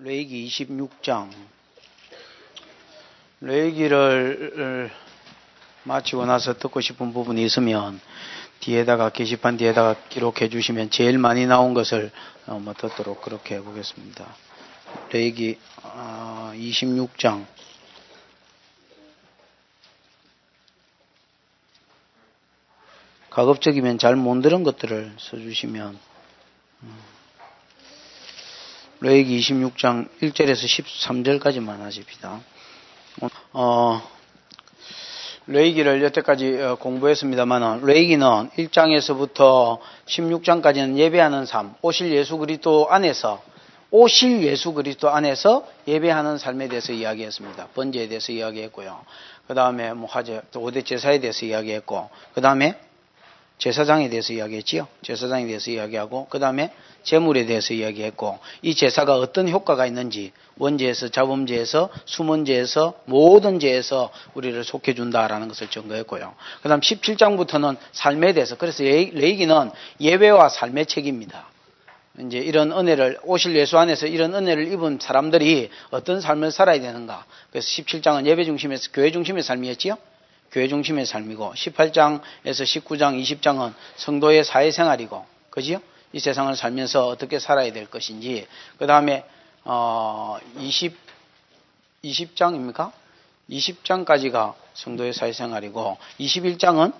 레위기 26장. 레위기를 마치고 나서 듣고 싶은 부분이 있으면 뒤에다가 게시판 뒤에다가 기록해 주시면 제일 많이 나온 것을 듣도록 그렇게 해보겠습니다. 레위기 26장. 가급적이면 잘 못 들은 것들을 써주시면 레위기 26장 1절에서 13절까지만 하십니다. 레위기를 여태까지 공부했습니다만 레위기는 1장에서부터 16장까지는 예배하는 삶, 오실 예수 그리스도 안에서 예배하는 삶에 대해서 이야기했습니다. 번제에 대해서 이야기했고요. 그 다음에 화제, 5대 제사에 대해서 이야기했고, 그 다음에 제사장에 대해서 이야기했지요. 제사장에 대해서 이야기하고, 그 다음에 제물에 대해서 이야기했고, 이 제사가 어떤 효과가 있는지, 원죄에서, 자범죄에서, 수문죄에서, 모든 죄에서 우리를 속해준다라는 것을 증거했고요. 그 다음 17장부터는 삶에 대해서, 그래서 레위기는 예배와 삶의 책입니다. 이제 이런 은혜를, 오실 예수 안에서 이런 은혜를 입은 사람들이 어떤 삶을 살아야 되는가. 그래서 17장은 예배 중심에서, 교회 중심의 삶이었지요. 교회 중심의 삶이고 18장에서 19장, 20장은 성도의 사회생활이고, 그지요? 이 세상을 살면서 어떻게 살아야 될 것인지. 그 다음에 20장입니까? 20장까지가 성도의 사회생활이고 21장은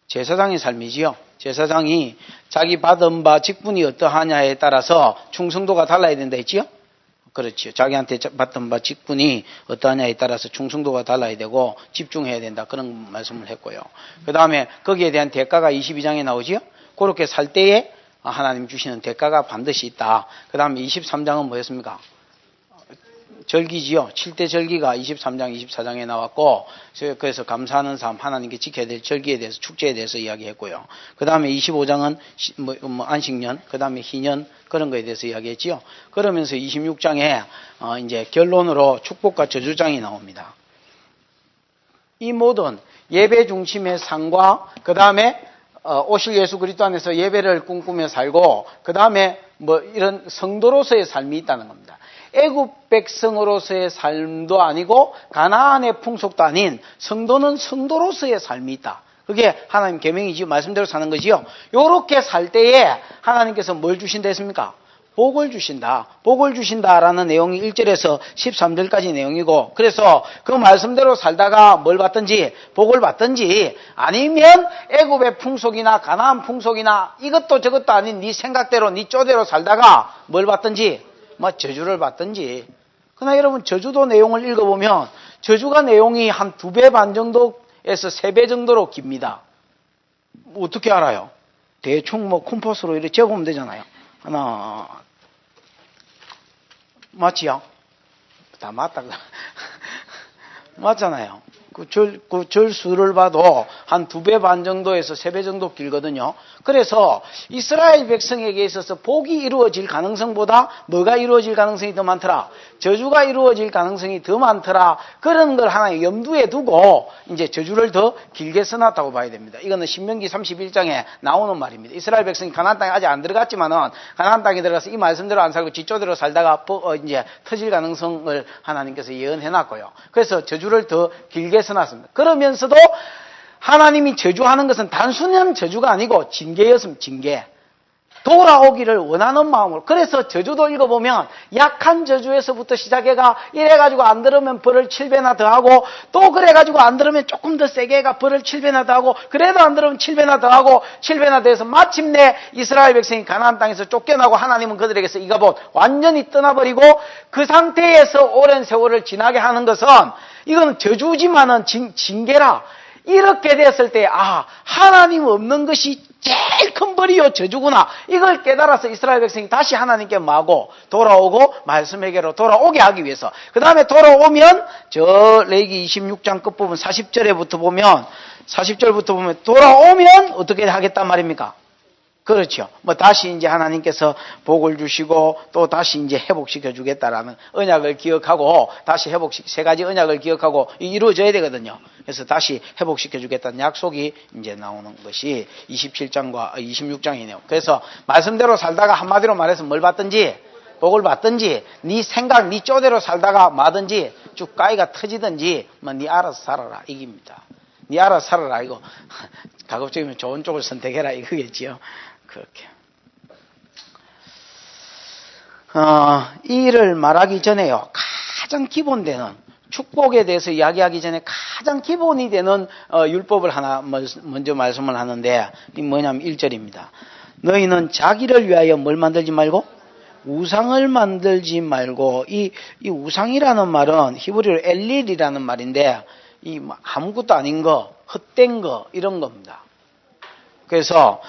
제사장의 삶이지요. 제사장이 자기 받은 바 직분이 어떠하냐에 따라서 충성도가 달라야 된다 했지요. 그렇죠. 자기한테 받던 바 직분이 어떠하냐에 따라서 충성도가 달라야 되고 집중해야 된다. 그런 말씀을 했고요. 그 다음에 거기에 대한 대가가 22장에 나오지요. 그렇게 살 때에 하나님 주시는 대가가 반드시 있다. 그 다음에 23장은 뭐였습니까? 절기지요. 7대 절기가 23장, 24장에 나왔고, 그래서 감사하는 삶, 하나님께 지켜야 될 절기에 대해서, 축제에 대해서 이야기했고요. 그 다음에 25장은 안식년, 그 다음에 희년, 그런 거에 대해서 이야기했지요. 그러면서 26장에 이제 결론으로 축복과 저주장이 나옵니다. 이 모든 예배 중심의 삶과, 그 다음에 오실 예수 그리스도 안에서 예배를 꿈꾸며 살고, 그 다음에 이런 성도로서의 삶이 있다는 겁니다. 애굽 백성으로서의 삶도 아니고 가나안의 풍속도 아닌 성도는 성도로서의 삶이 있다. 그게 하나님 계명이지요. 말씀대로 사는 거지요. 요렇게 살 때에 하나님께서 뭘 주신다 했습니까? 복을 주신다. 복을 주신다라는 내용이 1절에서 13절까지 내용이고, 그래서 그 말씀대로 살다가 뭘 받든지, 복을 받든지, 아니면 애굽의 풍속이나 가나안 풍속이나 이것도 저것도 아닌 네 생각대로 네 쪼대로 살다가 뭘 받든지, 저주를 받든지. 그러나 여러분, 저주도 내용을 읽어보면 저주가 내용이 한 2배 반 정도에서 3배 정도로 깁니다. 어떻게 알아요? 대충 콤퍼스로 이렇게 적으면 되잖아요. 하나, 맞지요? 다 맞다. 맞잖아요. 그 절수를 봐도 한 2배 반 정도에서 3배 정도 길거든요. 그래서 이스라엘 백성에게 있어서 복이 이루어질 가능성보다 뭐가 이루어질 가능성이 더 많더라? 저주가 이루어질 가능성이 더 많더라. 그런 걸 하나 염두에 두고 이제 저주를 더 길게 써놨다고 봐야 됩니다. 이거는 신명기 31장에 나오는 말입니다. 이스라엘 백성이 가나안 땅에 아직 안 들어갔지만은 가나안 땅에 들어가서 이 말씀대로 안 살고 지조대로 살다가 이제 터질 가능성을 하나님께서 예언해놨고요. 그래서 저주를 더 길게 써놨습니다. 그러면서도 하나님이 저주하는 것은 단순한 저주가 아니고 징계였습니다. 징계. 돌아오기를 원하는 마음으로. 그래서 저주도 읽어보면 약한 저주에서부터 시작해가 이래가지고 안 들으면 벌을 7배나 더하고, 또 그래가지고 안 들으면 조금 더 세게 해가 벌을 7배나 더하고, 그래도 안 들으면 7배나 더하고 7배나 더해서 마침내 이스라엘 백성이 가나안 땅에서 쫓겨나고 하나님은 그들에게서 이가봇 완전히 떠나버리고, 그 상태에서 오랜 세월을 지나게 하는 것은 이건 저주지만은 징계라. 이렇게 됐을 때 하나님 없는 것이 제일 큰 벌이요 저주구나. 이걸 깨달아서 이스라엘 백성이 다시 하나님께 마고 돌아오고 말씀에게로 돌아오게 하기 위해서, 그 다음에 돌아오면 저 레위기 26장 끝부분 40절부터 보면 돌아오면 어떻게 하겠단 말입니까? 그렇죠. 다시 이제 하나님께서 복을 주시고 또 다시 이제 회복시켜 주겠다라는 언약을 기억하고, 다시 세 가지 언약을 기억하고 이루어져야 되거든요. 그래서 다시 회복시켜 주겠다는 약속이 이제 나오는 것이 27장과 26장이네요. 그래서 말씀대로 살다가 한마디로 말해서 뭘 받든지 복을 받든지 네 생각, 네 쪼대로 살다가 마든지 쭉 가위가 터지든지 뭐 네 알아서 살아라 이깁니다. 네 알아서 살아라 이거 가급적이면 좋은 쪽을 선택해라 이거겠지요. 그렇게. 이 일을 말하기 전에요. 가장 기본되는 축복에 대해서 이야기하기 전에 가장 기본이 되는 율법을 하나 먼저 말씀을 하는데 이 뭐냐면 1절입니다. 너희는 자기를 위하여 뭘 만들지 말고 우상을 만들지 말고 이 우상이라는 말은 히브리어로 엘릴이라는 말인데 이 아무것도 아닌 거, 헛된 거 이런 겁니다. 그래서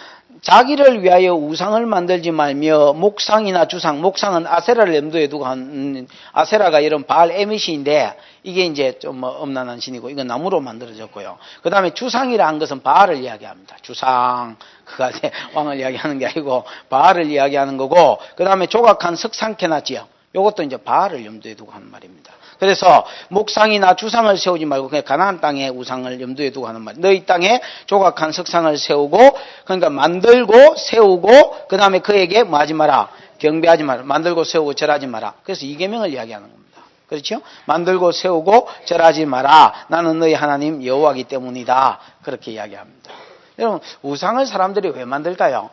자기를 위하여 우상을 만들지 말며 목상이나 주상, 목상은 아세라를 염두에 두고 한 아세라가 이런 바알 에미시인데 이게 이제 좀 엄난한 신이고 이건 나무로 만들어졌고요. 그 다음에 주상이라 한 것은 바알을 이야기합니다. 주상, 그가 왕을 이야기하는 게 아니고 바알을 이야기하는 거고 그 다음에 조각한 석상캐나지요. 이것도 이제 바알을 염두에 두고 하는 말입니다. 그래서 목상이나 주상을 세우지 말고 그냥 가나안 땅에 우상을 염두에 두고 하는 말. 너희 땅에 조각한 석상을 세우고 그러니까 만들고 세우고 그 다음에 그에게 뭐 하지 마라. 경배하지 마라. 만들고 세우고 절하지 마라. 그래서 이 계명을 이야기하는 겁니다. 그렇죠? 만들고 세우고 절하지 마라. 나는 너희 하나님 여호와이기 때문이다. 그렇게 이야기합니다. 여러분 우상을 사람들이 왜 만들까요?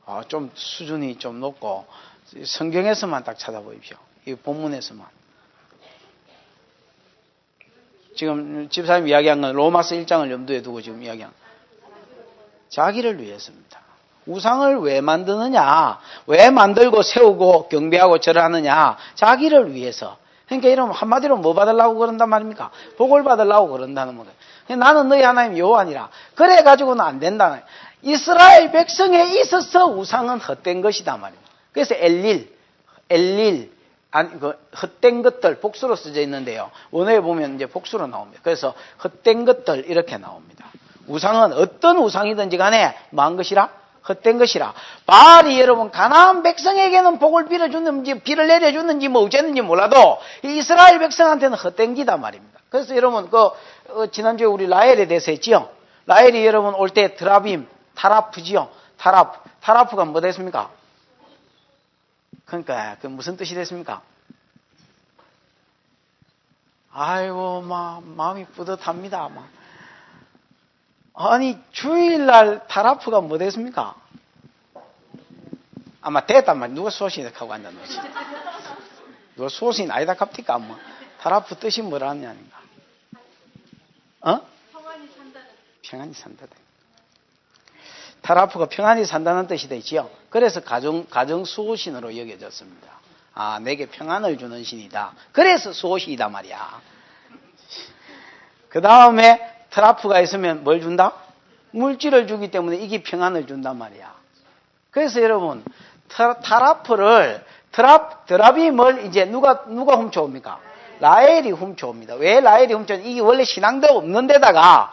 어? 좀 수준이 좀 높고 성경에서만 딱 찾아보십시오. 이 본문에서만. 지금 집사님 이야기한 건 로마서 1장을 염두에 두고 지금 이야기한 자기를 위해서입니다. 우상을 왜 만드느냐? 왜 만들고 세우고 경배하고 절하느냐? 자기를 위해서. 그러니까 이러면 한마디로 뭐 받으려고 그런단 말입니까? 복을 받으려고 그런다는 거예요. 나는 너희 하나님 여호와니라. 그래 가지고는 안 된다는 거예요. 이스라엘 백성에 있어서 우상은 헛된 것이다 말입니다. 그래서 엘릴, 아니, 헛된 것들 복수로 쓰여 있는데요. 원어에 보면 이제 복수로 나옵니다. 그래서 헛된 것들 이렇게 나옵니다. 우상은 어떤 우상이든지 간에 뭐한 것이라? 헛된 것이라. 바알이 여러분 가나안 백성에게는 복을 빌어주는지 비를 내려주는지 뭐 어쨌는지 몰라도 이 이스라엘 백성한테는 헛된 기다 말입니다. 그래서 여러분 지난주에 우리 라헬에 대해서 했지요. 라헬이 여러분 올 때 드라빔 타라프지요. 타라프가 뭐 됐습니까? 그러니까 그 무슨 뜻이 됐습니까? 아이고 마음이 뿌듯합니다. 아니 주일날 타라프가 뭐 됐습니까? 아마 됐단 말이야. 누가 소신하고 앉아 놓지? 누가 소신 아니다 갑니까? 타라프 뜻이 뭐라는 아닌가? 평안히 산다는. 평안히 산다는. 타라프가 평안히 산다는 뜻이 되지요. 그래서 가정 수호신으로 여겨졌습니다. 내게 평안을 주는 신이다. 그래서 수호신이다 말이야. 그 다음에 트라프가 있으면 뭘 준다? 물질을 주기 때문에 이게 평안을 준단 말이야. 그래서 여러분 드라빔을 이제 누가 훔쳐옵니까? 라헬이 훔쳐옵니다. 왜 라헬이 훔쳐옵니까? 이게 원래 신앙도 없는 데다가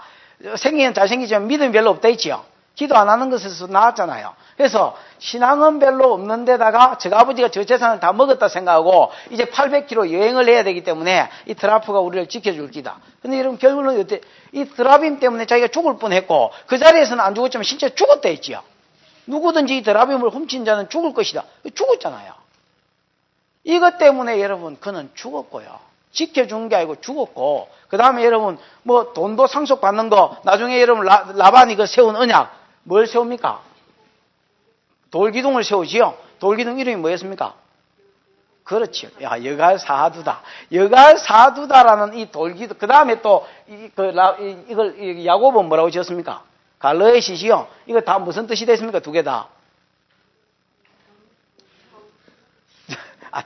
생기는 잘생기지만 믿음이 별로 없다 있지요. 기도 안 하는 것에서 나왔잖아요. 그래서 신앙은 별로 없는 데다가 저 아버지가 저 재산을 다 먹었다 생각하고 이제 800km 여행을 해야 되기 때문에 이 드라프가 우리를 지켜줄 기다. 근데 여러분 결국은 어때? 이 드라빔 때문에 자기가 죽을 뻔했고 그 자리에서는 안 죽었지만 진짜 죽었다 했지요. 누구든지 이 드라빔을 훔친 자는 죽을 것이다. 죽었잖아요. 이것 때문에 여러분 그는 죽었고요. 지켜준 게 아니고 죽었고 그 다음에 여러분 돈도 상속받는 거 나중에 여러분 라반이 그 세운 언약 뭘 세웁니까? 돌기둥을 세우지요. 돌기둥 이름이 뭐였습니까? 그렇지요. 여갈사두다. 여갈사두다라는 이 돌기둥 그 다음에 또 이걸 야곱은 뭐라고 지었습니까? 갈르에시지요. 이거 다 무슨 뜻이 됐습니까? 두 개 다.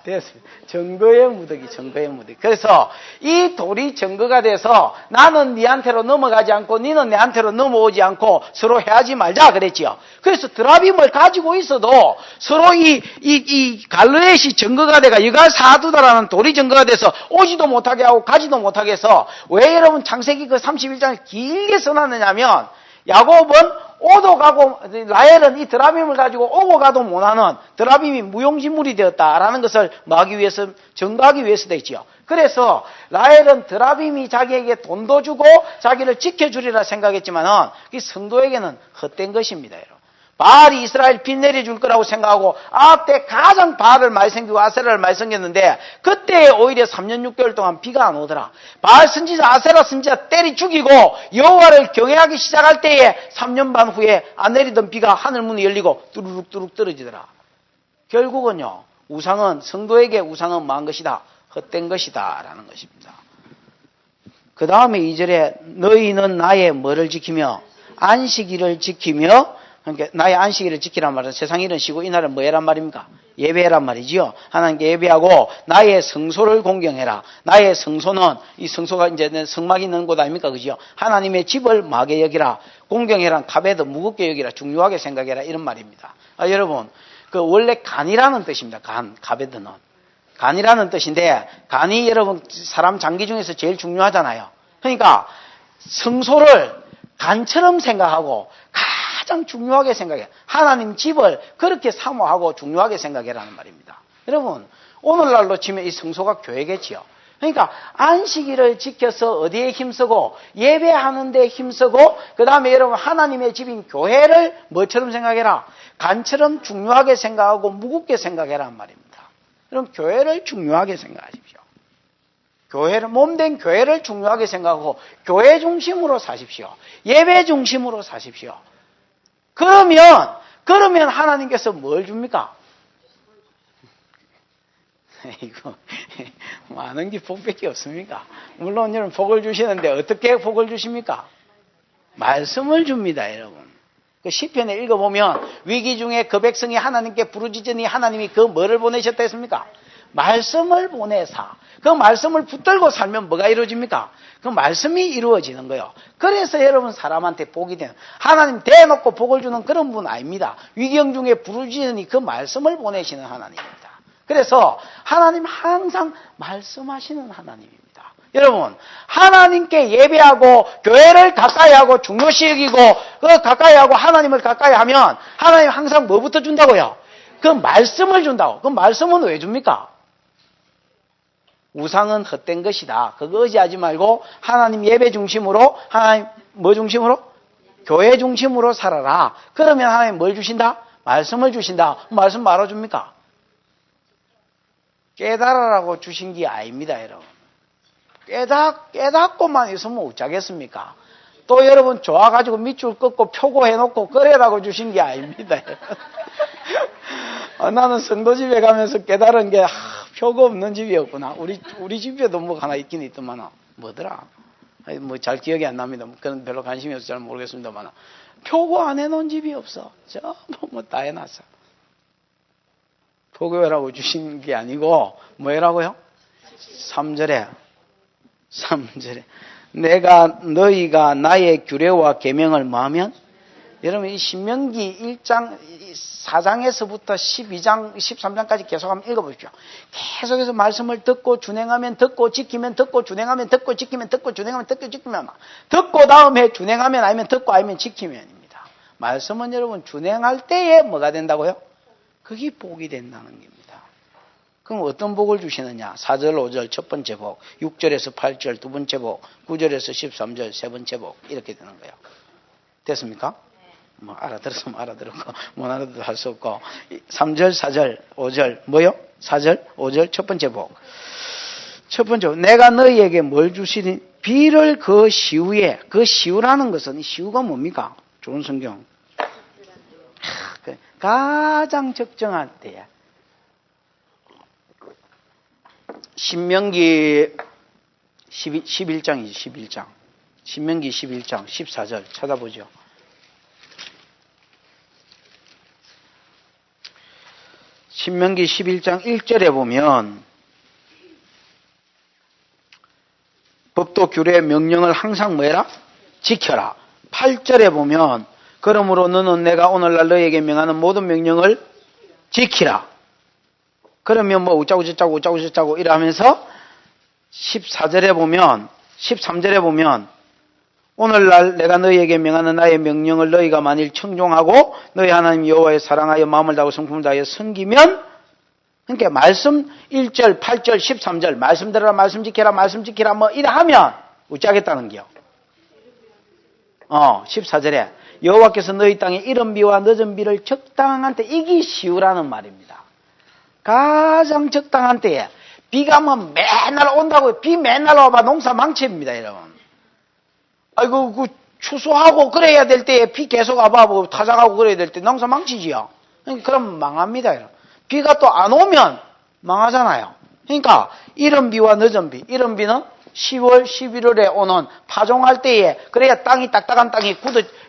됐습니다. 증거의 무더기. 그래서 이 돌이 증거가 돼서 나는 네한테로 넘어가지 않고 너는 내한테로 넘어오지 않고 서로 해하지 말자 그랬지요. 그래서 드라빔을 가지고 있어도 서로 이 갈르엣이 증거가 돼가 여갈사두다라는 돌이 증거가 돼서 오지도 못하게 하고 가지도 못하게 해서 왜 여러분 창세기 그 31장을 길게 써놨느냐면 야곱은 오도 가고, 라헬은 이 드라빔을 가지고 오고 가도 못하는 드라빔이 무용지물이 되었다라는 것을 막기 위해서, 증거하기 위해서 되지요. 그래서 라헬은 드라빔이 자기에게 돈도 주고 자기를 지켜주리라 생각했지만은 이 성도에게는 헛된 것입니다, 여러분. 바알이 이스라엘 빚 내려줄 거라고 생각하고 아합 때 가장 바알을 많이 섬기고 아세라를 많이 섬겼는데 그때 오히려 3년 6개월 동안 비가 안 오더라. 바알 선지자 아세라 선지자 때리 죽이고 여호와를 경외하기 시작할 때에 3년 반 후에 안 내리던 비가 하늘문이 열리고 뚜루룩 떨어지더라. 결국은요, 우상은, 성도에게 우상은 망한 것이다, 헛된 것이다 라는 것입니다. 그 다음에 2절에 너희는 나의 뭐를 지키며 안식일을 지키며, 그러니까 나의 안식일을 지키란 말은 세상 일은 쉬고 이날은 뭐 해란 말입니까? 예배란 말이지요. 하나님께 예배하고 나의 성소를 공경해라. 나의 성소는, 이 성소가 이제 성막이 있는 곳 아닙니까? 그죠? 하나님의 집을 마게 여기라. 공경해라. 가베도 무겁게 여기라. 중요하게 생각해라. 이런 말입니다. 여러분, 그 원래 간이라는 뜻입니다. 가베드는. 간이라는 뜻인데, 간이 여러분 사람 장기 중에서 제일 중요하잖아요. 그러니까 성소를 간처럼 생각하고 가장 중요하게 생각해. 하나님 집을 그렇게 사모하고 중요하게 생각해라는 말입니다. 여러분, 오늘날로 치면 이 성소가 교회겠지요. 그러니까 안식일을 지켜서 어디에 힘쓰고 예배하는 데 힘쓰고 그 다음에 여러분 하나님의 집인 교회를 뭐처럼 생각해라? 간처럼 중요하게 생각하고 무겁게 생각해라는 말입니다. 여러분, 교회를 중요하게 생각하십시오. 교회를, 몸된 교회를 중요하게 생각하고 교회 중심으로 사십시오. 예배 중심으로 사십시오. 그러면 하나님께서 뭘 줍니까? 이거 많은 게 복밖에 없습니까? 물론 여러분 복을 주시는데 어떻게 복을 주십니까? 말씀을 줍니다, 여러분. 그 시편에 읽어보면 위기 중에 그 백성이 하나님께 부르짖으니 하나님이 그 뭐를 보내셨다 했습니까? 말씀을 보내사. 그 말씀을 붙들고 살면 뭐가 이루어집니까? 그 말씀이 이루어지는 거예요. 그래서 여러분 사람한테 복이 되는, 하나님 대놓고 복을 주는 그런 분 아닙니다. 위경 중에 부르짖으니 그 말씀을 보내시는 하나님입니다. 그래서 하나님 항상 말씀하시는 하나님입니다. 여러분, 하나님께 예배하고 교회를 가까이 하고 중요시 여기고 그 가까이 하고 하나님을 가까이 하면 하나님 항상 뭐부터 준다고요? 그 말씀을 준다고. 그 말씀은 왜 줍니까? 우상은 헛된 것이다. 그거 의지하지 말고 하나님 예배 중심으로, 하나님 뭐 중심으로? 교회 중심으로 살아라. 그러면 하나님 뭘 주신다? 말씀을 주신다. 말씀 말아줍니까? 깨달으라고 주신 게 아닙니다, 여러분. 깨닫고만 있으면 어쩌겠습니까? 또 여러분 좋아가지고 밑줄 긋고 표고해놓고 그래라고 주신 게 아닙니다. 나는 성도 집에 가면서 깨달은 게 표고 없는 집이었구나. 우리 집에도 뭐 하나 있긴 있더만 뭐더라? 뭐 잘 기억이 안 납니다. 그건 별로 관심이 없어서 잘 모르겠습니다만 표고 안 해놓은 집이 없어. 전부 뭐 다 해놨어. 표고라고 주신 게 아니고 뭐라고요? 3절에 내가 너희가 나의 규례와 계명을 뭐하면, 여러분 이 신명기 1장 4장에서부터 12장 13장까지 계속 한번 읽어보십시오. 계속해서 말씀을 듣고 준행하면 듣고 지키면 듣고 준행하면 듣고 지키면 듣고 준행하면 듣고 지키면 듣고 다음에 준행하면 아니면 듣고 아니면 지키면입니다. 말씀은 여러분 준행할 때에 뭐가 된다고요? 그게 복이 된다는 겁니다. 그럼 어떤 복을 주시느냐? 4절, 5절 첫 번째 복, 6절에서 8절 두 번째 복, 9절에서 13절 세 번째 복, 이렇게 되는 거예요. 됐습니까? 뭐 알아들었으면 알아들었고 못 알아들어도 할 수 없고 3절, 4절, 5절 뭐요? 4절, 5절 첫 번째 복. 첫 번째 복. 내가 너희에게 뭘 주시니? 비를 그 시후에, 그 시후라는 것은, 이 시후가 뭡니까? 좋은 성경. 가장 적정할 때야. 신명기 11장이지, 11장. 신명기 11장 14절 찾아보죠. 신명기 11장 1절에 보면 법도 규례 명령을 항상 뭐해라? 지켜라. 8절에 보면 그러므로 너는 내가 오늘날 너에게 명하는 모든 명령을 지키라. 그러면 뭐 우짜고 저짜고 이러면서 14절에 보면 13절에 보면 오늘날 내가 너희에게 명하는 나의 명령을 너희가 만일 청종하고 너희 하나님 여호와의 사랑하여 마음을 다하고 성품을 다하여 섬기면, 그러니까 말씀 1절, 8절, 13절 말씀 들어라, 말씀 지켜라, 말씀 지키라 뭐 이래 하면 어찌하겠다는 게요. 14절에 여호와께서 너희 땅에 이른 비와 늦은 비를 적당한 때, 이게 시우라는 말입니다. 가장 적당한 때에 비가 뭐 맨날 온다고, 비 맨날 와봐 농사 망칩니다, 여러분. 아이고, 그 추수하고 그래야 될 때에 비 계속 와봐 타작하고 그래야 될 때 농사 망치지요. 그럼 망합니다, 여러분. 비가 또 안 오면 망하잖아요. 그러니까 이른 비와 늦은 비, 이른 비는 10월, 11월에 오는 파종할 때에, 그래야 땅이 딱딱한 땅이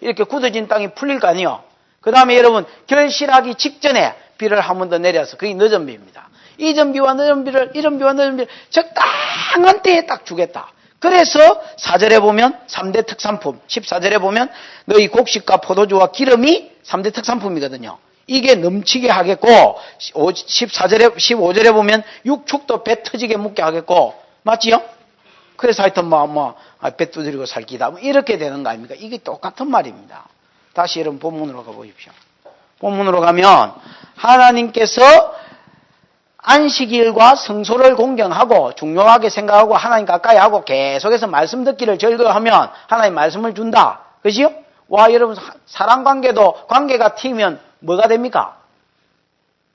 이렇게 굳어진 땅이 풀릴 거 아니에요. 그 다음에 여러분, 결실하기 직전에 비를 한 번 더 내려서 그게 늦은 비입니다. 이른 비와 늦은 비를 적당한 때에 딱 주겠다. 그래서 4절에 보면 3대 특산품, 14절에 보면 너희 곡식과 포도주와 기름이 3대 특산품이거든요. 이게 넘치게 하겠고, 15절에 보면 육축도 배 터지게 묵게 하겠고, 맞지요? 그래서 하여튼 배 두드리고 살기다. 이렇게 되는 거 아닙니까? 이게 똑같은 말입니다. 다시 여러분 본문으로 가보십시오. 본문으로 가면 하나님께서 안식일과 성소를 공경하고 중요하게 생각하고 하나님 가까이 하고 계속해서 말씀 듣기를 즐거워하면 하나님 말씀을 준다. 그죠? 와, 여러분, 사랑관계도 관계가 튀면 뭐가 됩니까?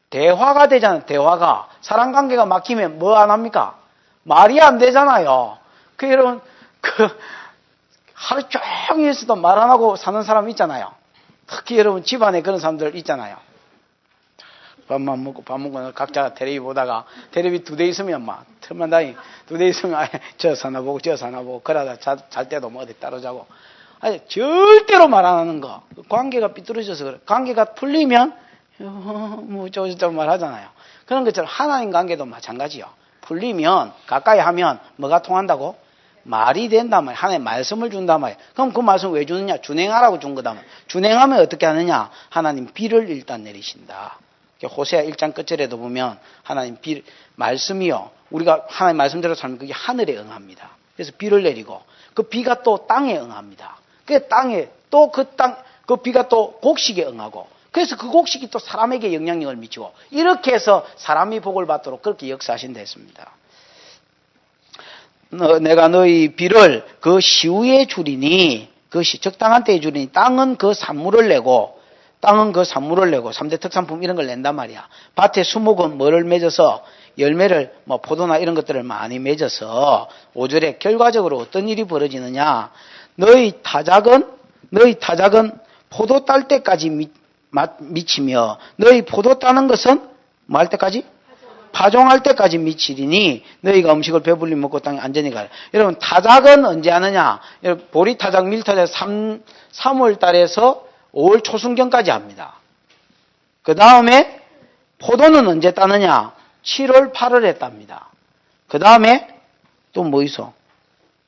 대화가 되잖아요. 대화가. 사랑관계가 막히면 뭐 안 합니까? 말이 안 되잖아요. 여러분, 하루 종일 있어도 말 안 하고 사는 사람 있잖아요. 특히 여러분 집안에 그런 사람들 있잖아요. 밥만 먹고 각자 텔레비 보다가 텔레비 2대 있으면 틈만 다니 2대 있으면 저 사나 보고 저 사나 보고 그러다 잘 때도 어디 따로 자고. 아니 절대로 말 안 하는 거. 관계가 삐뚤어져서 그래. 관계가 풀리면 저저 말하잖아요. 그런 것처럼 하나님 관계도 마찬가지요. 풀리면 가까이 하면 뭐가 통한다고? 말이 된단 말이에요. 하나님 말씀을 준단 말이에요. 그럼 그 말씀 왜 주느냐? 준행하라고 준 거다. 준행하면 어떻게 하느냐? 하나님 비를 일단 내리신다. 호세아 1장 끝절에도 보면 하나님 말씀이요. 우리가 하나님 말씀대로 살면 그게 하늘에 응합니다. 그래서 비를 내리고 그 비가 또 땅에 응합니다. 그 땅에 또 그 비가 또 곡식에 응하고 그래서 그 곡식이 또 사람에게 영향력을 미치고 이렇게 해서 사람이 복을 받도록 그렇게 역사하신다 했습니다. 내가 너희 비를 그 시후에 주리니 그것이 적당한 때에 주리니 땅은 그 산물을 내고 3대 특산품 이런 걸 낸단 말이야. 밭에 수목은 뭐를 맺어서 열매를 포도나 이런 것들을 많이 맺어서 5절에 결과적으로 어떤 일이 벌어지느냐. 너희 타작은 포도 딸 때까지 미치며 너희 포도 따는 것은 뭐 할 때까지? 파종할 때까지 미치리니 너희가 음식을 배불리 먹고 땅에 안전히 가라. 여러분 타작은 언제 하느냐? 보리 타작, 밀 타작 3월 달에서 5월 초순경까지 합니다. 그 다음에 포도는 언제 따느냐? 7월 8월에 땁니다. 그 다음에 또 뭐 있어?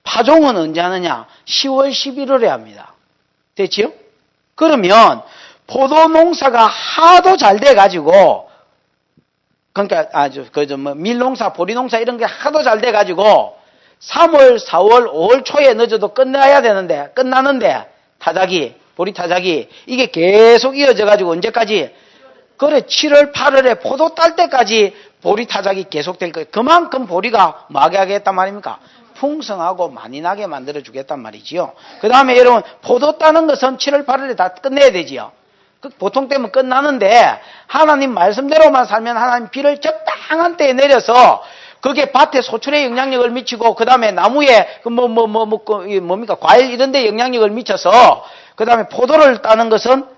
파종은 언제 하느냐? 10월 11월에 합니다. 됐지요? 그러면 포도 농사가 하도 잘 돼가지고 그러니까 밀농사, 보리농사 이런 게 하도 잘 돼가지고 3월, 4월, 5월 초에 늦어도 끝나는데 보리 타작이 이게 계속 이어져가지고 언제까지? 그래 7월, 8월에 포도 딸 때까지 보리 타작이 계속될 거예요. 그만큼 보리가 뭐하게 하겠단 말입니까? 풍성하고 많이 나게 만들어 주겠단 말이지요. 그 다음에 여러분 포도 따는 것은 7월, 8월에 다 끝내야 되지요. 보통 때면 끝나는데 하나님 말씀대로만 살면 하나님 비를 적당한 때에 내려서 그게 밭에 소출에 영향력을 미치고 그 다음에 나무에 과일 이런 데 영향력을 미쳐서 그 다음에 포도를 따는 것은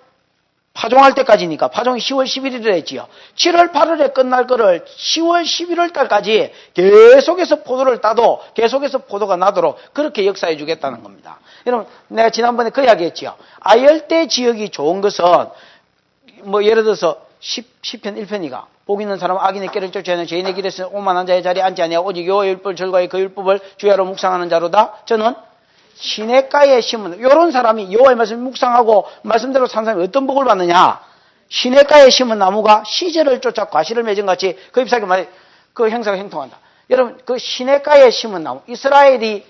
파종할 때까지니까 파종이 10월 11일에 했지요. 7월 8월에 끝날 거를 10월 11월 달까지 계속해서 포도를 따도 계속해서 포도가 나도록 그렇게 역사해 주겠다는 겁니다. 여러분 내가 지난번에 그 이야기 했지요. 아열대 지역이 좋은 것은 예를 들어서 시편 1편이가 복 있는 사람은 악인의 길을 쫓아내는 죄인의 길에서 오만한 자의 자리에 앉지 아니하고 오직 여호와의 율법을 절거하여 그 율법을 주야로 묵상하는 자로다. 저는 시냇가에 심은 이런 사람이 여호와의 말씀을 묵상하고 말씀대로 산 사람이 어떤 복을 받느냐? 시냇가에 심은 나무가 시절을 쫓아 과실을 맺은 같이 그 잎사귀 말에 그 행사가 형통한다. 여러분 그 시냇가에 심은 나무 이스라엘이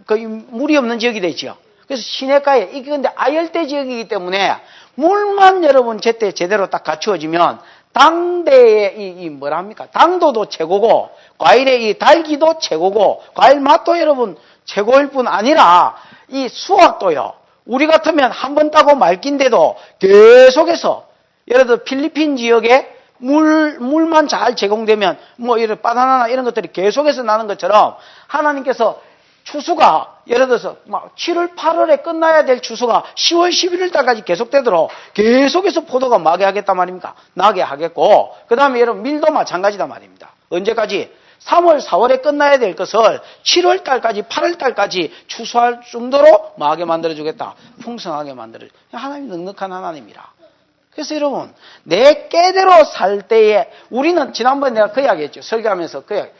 그 물이 없는 지역이 되죠. 그래서 시내가에, 이게 근데 아열대 지역이기 때문에 물만 여러분 제때 제대로 딱 갖추어지면 당대의 뭐랍니까? 당도도 최고고, 과일의 이 달기도 최고고, 과일 맛도 여러분 최고일 뿐 아니라 이 수확도요. 우리 같으면 한 번 따고 말긴데도 계속해서, 예를 들어 필리핀 지역에 물만 잘 제공되면 뭐 이런 바나나나 이런 것들이 계속해서 나는 것처럼 하나님께서 추수가 예를 들어서 막 7월, 8월에 끝나야 될 추수가 10월, 11월 달까지 계속되도록 계속해서 포도가 나게 하겠단 말입니까? 나게 하겠고, 그 다음에 여러분 밀도 마찬가지다 말입니다. 언제까지? 3월, 4월에 끝나야 될 것을 7월 달까지, 8월 달까지 추수할 정도로 나게 만들어주겠다. 풍성하게 만들어주겠다. 하나님이 넉넉한 하나님이라. 그래서 여러분, 내 깨대로 살 때에 우리는 지난번에 내가 그 이야기 했죠. 설교하면서 그 이야기.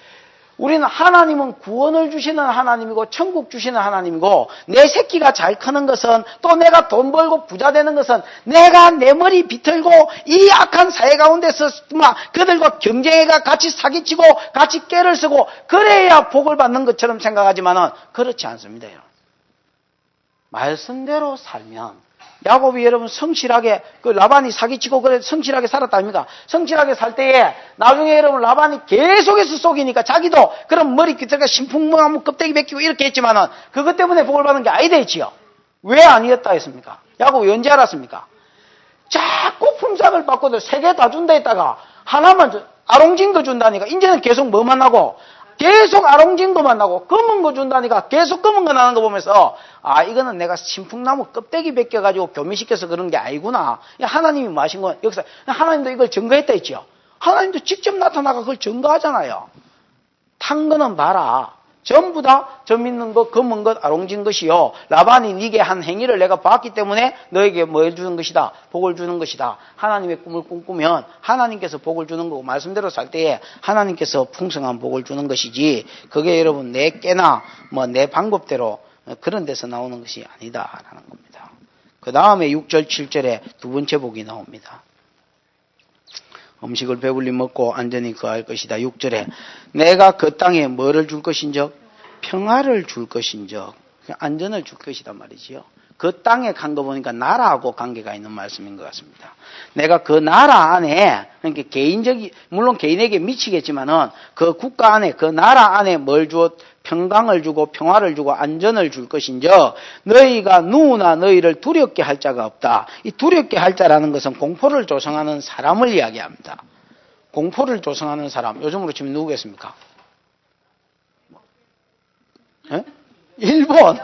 우리는 하나님은 구원을 주시는 하나님이고 천국 주시는 하나님이고, 내 새끼가 잘 크는 것은, 또 내가 돈 벌고 부자 되는 것은 내가 내 머리 비틀고 이 악한 사회 가운데서 막 그들과 경쟁해가 같이 사기치고 같이 깨를 쓰고 그래야 복을 받는 것처럼 생각하지만은 그렇지 않습니다. 여러분. 말씀대로 살면, 야곱이 여러분 성실하게, 그 라반이 사기치고 그래 성실하게 살았다 아닙니까? 성실하게 살 때에 나중에 여러분 라반이 계속해서 속이니까 자기도 그런 머리 깃털과 신풍망하면 껍데기 벗기고 이렇게 했지만은 그것 때문에 복을 받는 게 아니다 했지요. 왜 아니었다 했습니까? 야곱이 언제 알았습니까? 자꾸 품삯을 받고도 3개 다 준다 했다가 하나만 아롱진 거 준다니까 이제는 계속 뭐 만나고, 계속 아롱진 거 만나고 검은 거 준다니까 계속 검은 거 나는 거 보면서, 아, 이거는 내가 신풍나무 껍데기 벗겨가지고 교미시켜서 그런 게 아니구나. 하나님이 마신 건, 여기서 하나님도 이걸 증거했다 했죠. 하나님도 직접 나타나가 그걸 증거하잖아요. 탄 거는 봐라. 전부 다 점 있는 것, 검은 것, 아롱진 것이요. 라반이 네게 한 행위를 내가 봤기 때문에 너에게 뭘 주는 것이다. 복을 주는 것이다. 하나님의 꿈을 꿈꾸면 하나님께서 복을 주는 거고, 말씀대로 살 때에 하나님께서 풍성한 복을 주는 것이지, 그게 여러분 내 깨나 뭐 내 방법대로 그런 데서 나오는 것이 아니다라는 겁니다. 그 다음에 6절, 7절에 두 번째 복이 나옵니다. 음식을 배불리 먹고 안전히 거할 것이다. 6절에 내가 그 땅에 뭐를 줄 것인적? 평화를 줄 것인적, 안전을 줄 것이다 말이지요. 그 땅에 간 거 보니까 나라하고 관계가 있는 말씀인 것 같습니다. 내가 그 나라 안에, 그러니까 물론 개인에게 미치겠지만은 그 국가 안에, 그 나라 안에 뭘 주어? 평강을 주고 평화를 주고 안전을 줄 것인적, 너희가 누구나 너희를 두렵게 할 자가 없다. 이 두렵게 할 자라는 것은 공포를 조성하는 사람을 이야기합니다. 공포를 조성하는 사람, 요즘으로 치면 누구겠습니까? 예? 일본.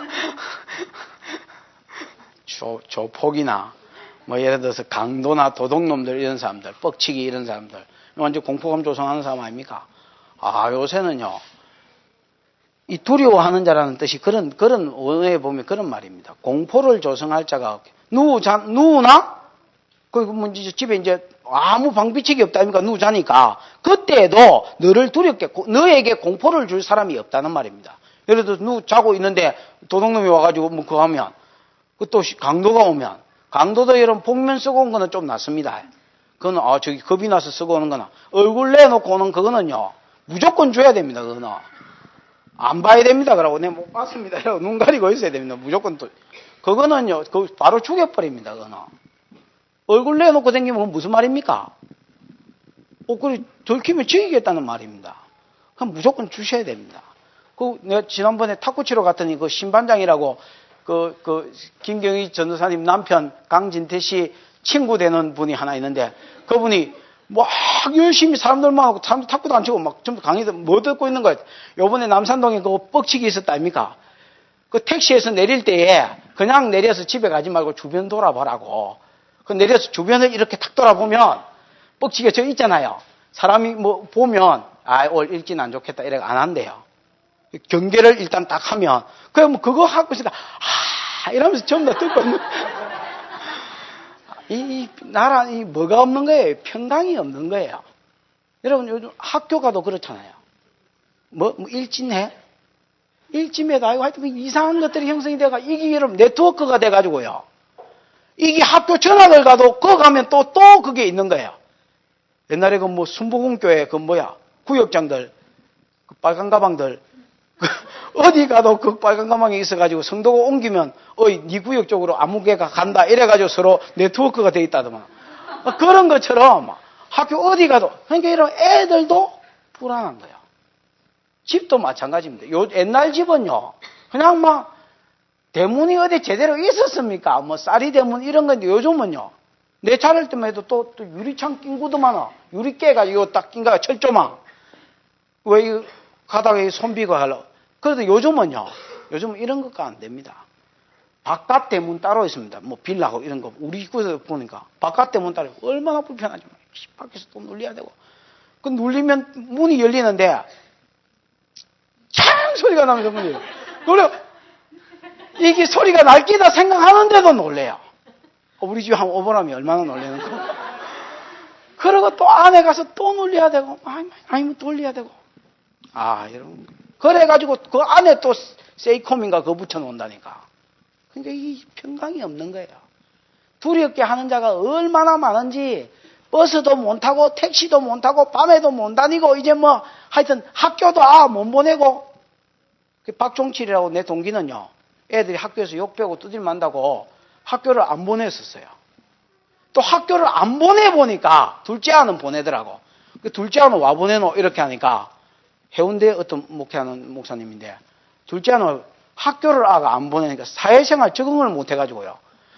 조폭이나 뭐 예를 들어서 강도나 도둑놈들 이런 사람들, 뻑치기 이런 사람들, 완전 공포감 조성하는 사람 아닙니까? 아, 요새는요, 이 두려워하는 자라는 뜻이 그런 언어에 보면 그런 말입니다. 공포를 조성할 자가 누우나? 뭐 집에 이제 아무 방비책이 없다 아닙니까? 누우 자니까. 그때도 너를 두렵게, 너에게 공포를 줄 사람이 없다는 말입니다. 예를 들어서 자고 있는데 도둑놈이 와가지고 뭐 그거 하면, 또 강도가 오면, 강도도 여러분 복면 쓰고 온 거는 좀 낫습니다. 그거는 저기 겁이 나서 쓰고 오는 거나, 얼굴 내놓고 오는 그거는요 무조건 줘야 됩니다. 그거는 안 봐야 됩니다. 그러고 내가 못 봤습니다. 이러고 눈 가리고 있어야 됩니다. 무조건 또 그거는요 바로 죽여버립니다. 그거는 얼굴 내놓고 다니면 무슨 말입니까? 그걸 들키면 죽이겠다는 말입니다. 그럼 무조건 주셔야 됩니다. 내가 지난번에 탁구 치러 갔더니 그 신반장이라고 김경희 전도사님 남편 강진태 씨 친구 되는 분이 하나 있는데, 그분이 막 열심히 사람들만 하고 사람들 탁구도 안 치고 막 전부 강의도 뭐 듣고 있는 거예요. 요번에 남산동에 그 뻑치기 있었다 아닙니까? 그 택시에서 내릴 때에 그냥 내려서 집에 가지 말고 주변 돌아보라고. 그 내려서 주변을 이렇게 탁 돌아보면 뻑치기가 저 있잖아요. 사람이 뭐 보면 오늘 일진 안 좋겠다 이래 안 한대요. 경계를 일단 딱 하면, 그럼 그거 하고 있으니까, 이러면서 전부 다 듣고 있는. 이 나라, 뭐가 없는 거예요? 평강이 없는 거예요. 여러분, 요즘 학교 가도 그렇잖아요. 일진해? 일진해도 아니고 하여튼 이상한 것들이 형성이 돼가, 이게 여러분 네트워크가 돼가지고요. 이게 학교 전학을 가도, 그거 가면 또 그게 있는 거예요. 옛날에 순복음교회 구역장들, 빨간 가방들, 어디 가도 그 빨간 가방이 있어가지고 성도가 옮기면 네 구역 쪽으로 아무개가 간다 이래가지고 서로 네트워크가 돼 있다더만. 그런 것처럼 학교 어디 가도 그러니까 이런 애들도 불안한 거예요. 집도 마찬가지입니다. 옛날 집은요 그냥 막 대문이 어디 제대로 있었습니까? 뭐 쌀이 대문 이런 건데 요즘은요 내 차를 때만 해도 또 유리창 낀 구도 많아. 유리 깨가지고 딱 낀 거야 철조망. 왜 가다가 손비고 하려. 그래도 요즘은 이런 것가 안 됩니다. 바깥 대문 따로 있습니다. 뭐 빌라고 이런 거 우리 입구에서 보니까 바깥 대문 따로 얼마나 불편하지. 밖에서 또 눌려야 되고. 그 눌리면 문이 열리는데 창 소리가 나면서 문이 열려. 그래 이게 소리가 날 끼다 생각하는데도 놀래요. 우리 집에 한번 오버라면 얼마나 놀래는 거. 그러고 또 안에 가서 또 눌려야 되고 아니면 돌려야 되고. 여러분. 그래가지고 그 안에 또 세이콤인가 그거 붙여놓는다니까. 그러니까 이 평강이 없는 거예요. 두렵게 하는 자가 얼마나 많은지 버스도 못 타고 택시도 못 타고 밤에도 못 다니고 이제 뭐 하여튼 학교도 못 보내고. 박종칠이라고 내 동기는요. 애들이 학교에서 욕배고 두들만다고 학교를 안 보냈었어요. 또 학교를 안 보내보니까 둘째 아는 보내더라고. 둘째 아는 와 보내노 이렇게 하니까 해운대에 어떤 목회하는 목사님인데 둘째 아는 학교를 안 보내니까 사회생활 적응을 못 해가지고요.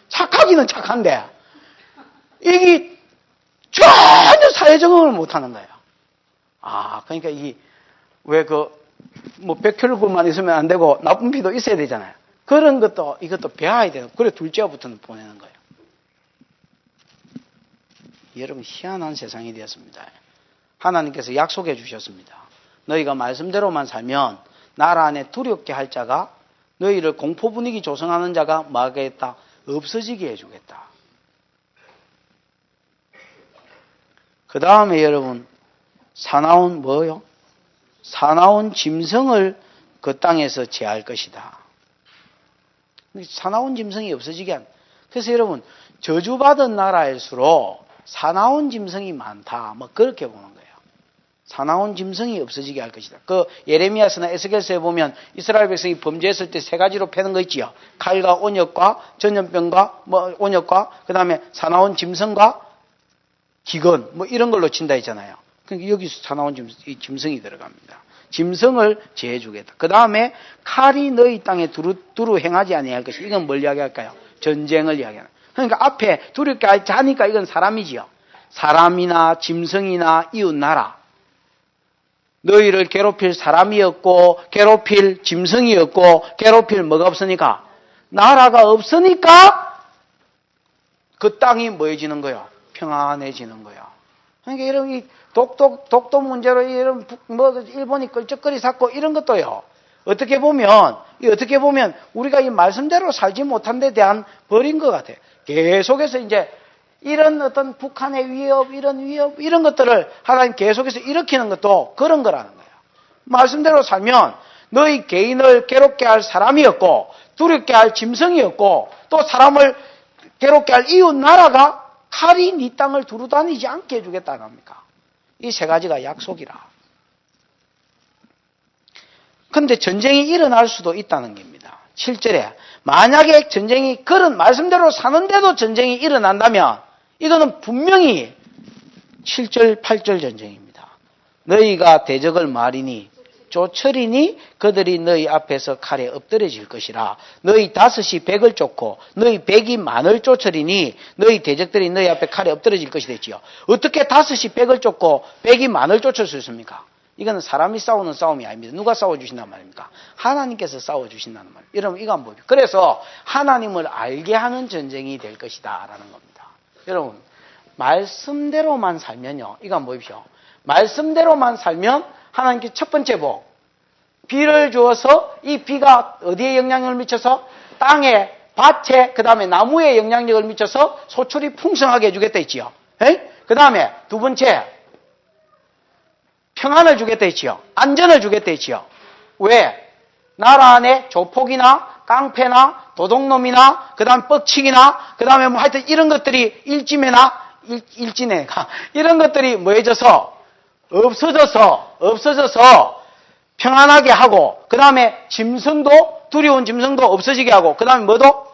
착하기는 착한데 이게 전혀 사회 적응을 못 하는 거예요. 그러니까 뭐 백혈구만 있으면 안 되고 나쁜 피도 있어야 되잖아요. 그런 것도 이것도 배워야 돼요. 그래 둘째부터는 보내는 거예요. 여러분 희한한 세상이 되었습니다. 하나님께서 약속해 주셨습니다. 너희가 말씀대로만 살면 나라 안에 두렵게 할 자가 너희를 공포 분위기 조성하는 자가 뭐 하겠다? 없어지게 해주겠다. 그 다음에 여러분 사나운 뭐요? 사나운 짐승을 그 땅에서 제할 것이다. 사나운 짐승이 없어지게 한. 그래서 여러분 저주받은 나라일수록 사나운 짐승이 많다. 뭐 그렇게 보는 거예요. 사나운 짐승이 없어지게 할 것이다. 그 예레미야서나 에스겔서에 보면 이스라엘 백성이 범죄했을 때 세 가지로 패는 거 있지요. 칼과 온역과 전염병과 온역과 그다음에 사나운 짐승과 기근 뭐 이런 걸로 친다 했잖아요. 그러니까 여기서 사나운 짐승이 들어갑니다. 짐승을 제해 주겠다. 그 다음에 칼이 너희 땅에 두루 행하지 아니할 것이. 이건 뭘 이야기할까요? 전쟁을 이야기하는. 그러니까 앞에 두렵게 하니까 이건 사람이지요. 사람이나 짐승이나 이웃 나라. 너희를 괴롭힐 사람이었고 괴롭힐 짐승이었고 괴롭힐 뭐가 없으니까? 나라가 없으니까 그 땅이 뭐해지는 거예요? 평안해지는 거예요. 그러니까 이런 이 독도 문제로 이런 일본이 끌적거리 샀고 이런 것도요. 어떻게 보면 우리가 이 말씀대로 살지 못한 데 대한 벌인 것 같아요. 계속해서 이제 이런 어떤 북한의 위협, 이런 것들을 하나님 계속해서 일으키는 것도 그런 거라는 거예요. 말씀대로 살면 너희 개인을 괴롭게 할 사람이었고 두렵게 할 짐승이었고 또 사람을 괴롭게 할 이웃 나라가 칼이 네 땅을 두루 다니지 않게 해주겠다는 겁니까? 이 세 가지가 약속이라. 그런데 전쟁이 일어날 수도 있다는 겁니다. 7절에 만약에 전쟁이 그런 말씀대로 사는데도 전쟁이 일어난다면 이거는 분명히 7절 8절 전쟁입니다. 너희가 대적을 말이니 쫓으리니 그들이 너희 앞에서 칼에 엎드려질 것이라. 너희 5이 100을 쫓고 너희 100이 만을 쫓으리니 너희 대적들이 너희 앞에 칼에 엎드려질 것이 됐지요. 어떻게 5이 100을 쫓고 100이 만을 쫓을 수 있습니까? 이거는 사람이 싸우는 싸움이 아닙니다. 누가 싸워주신단 말입니까? 하나님께서 싸워주신다는 말이에요. 여러분 이거 한번 보죠. 그래서 하나님을 알게 하는 전쟁이 될 것이다 라는 겁니다. 여러분 말씀대로만 살면요. 이거 한번 보십시오. 말씀대로만 살면 하나님께 첫 번째 복. 비를 주어서 이 비가 어디에 영향력을 미쳐서 땅에, 밭에, 그 다음에 나무에 영향력을 미쳐서 소출이 풍성하게 해주겠다 했지요. 그 다음에 두 번째 평안을 주겠다 했지요. 안전을 주겠다 했지요. 왜? 나라 안에 조폭이나 깡패나 도둑놈이나 그 다음 뻑치기나 그 다음에 뭐 하여튼 이런 것들이 일진애가 이런 것들이 뭐해져서 없어져서 평안하게 하고, 그 다음에 짐승도, 두려운 짐승도 없어지게 하고, 그 다음에 뭐도?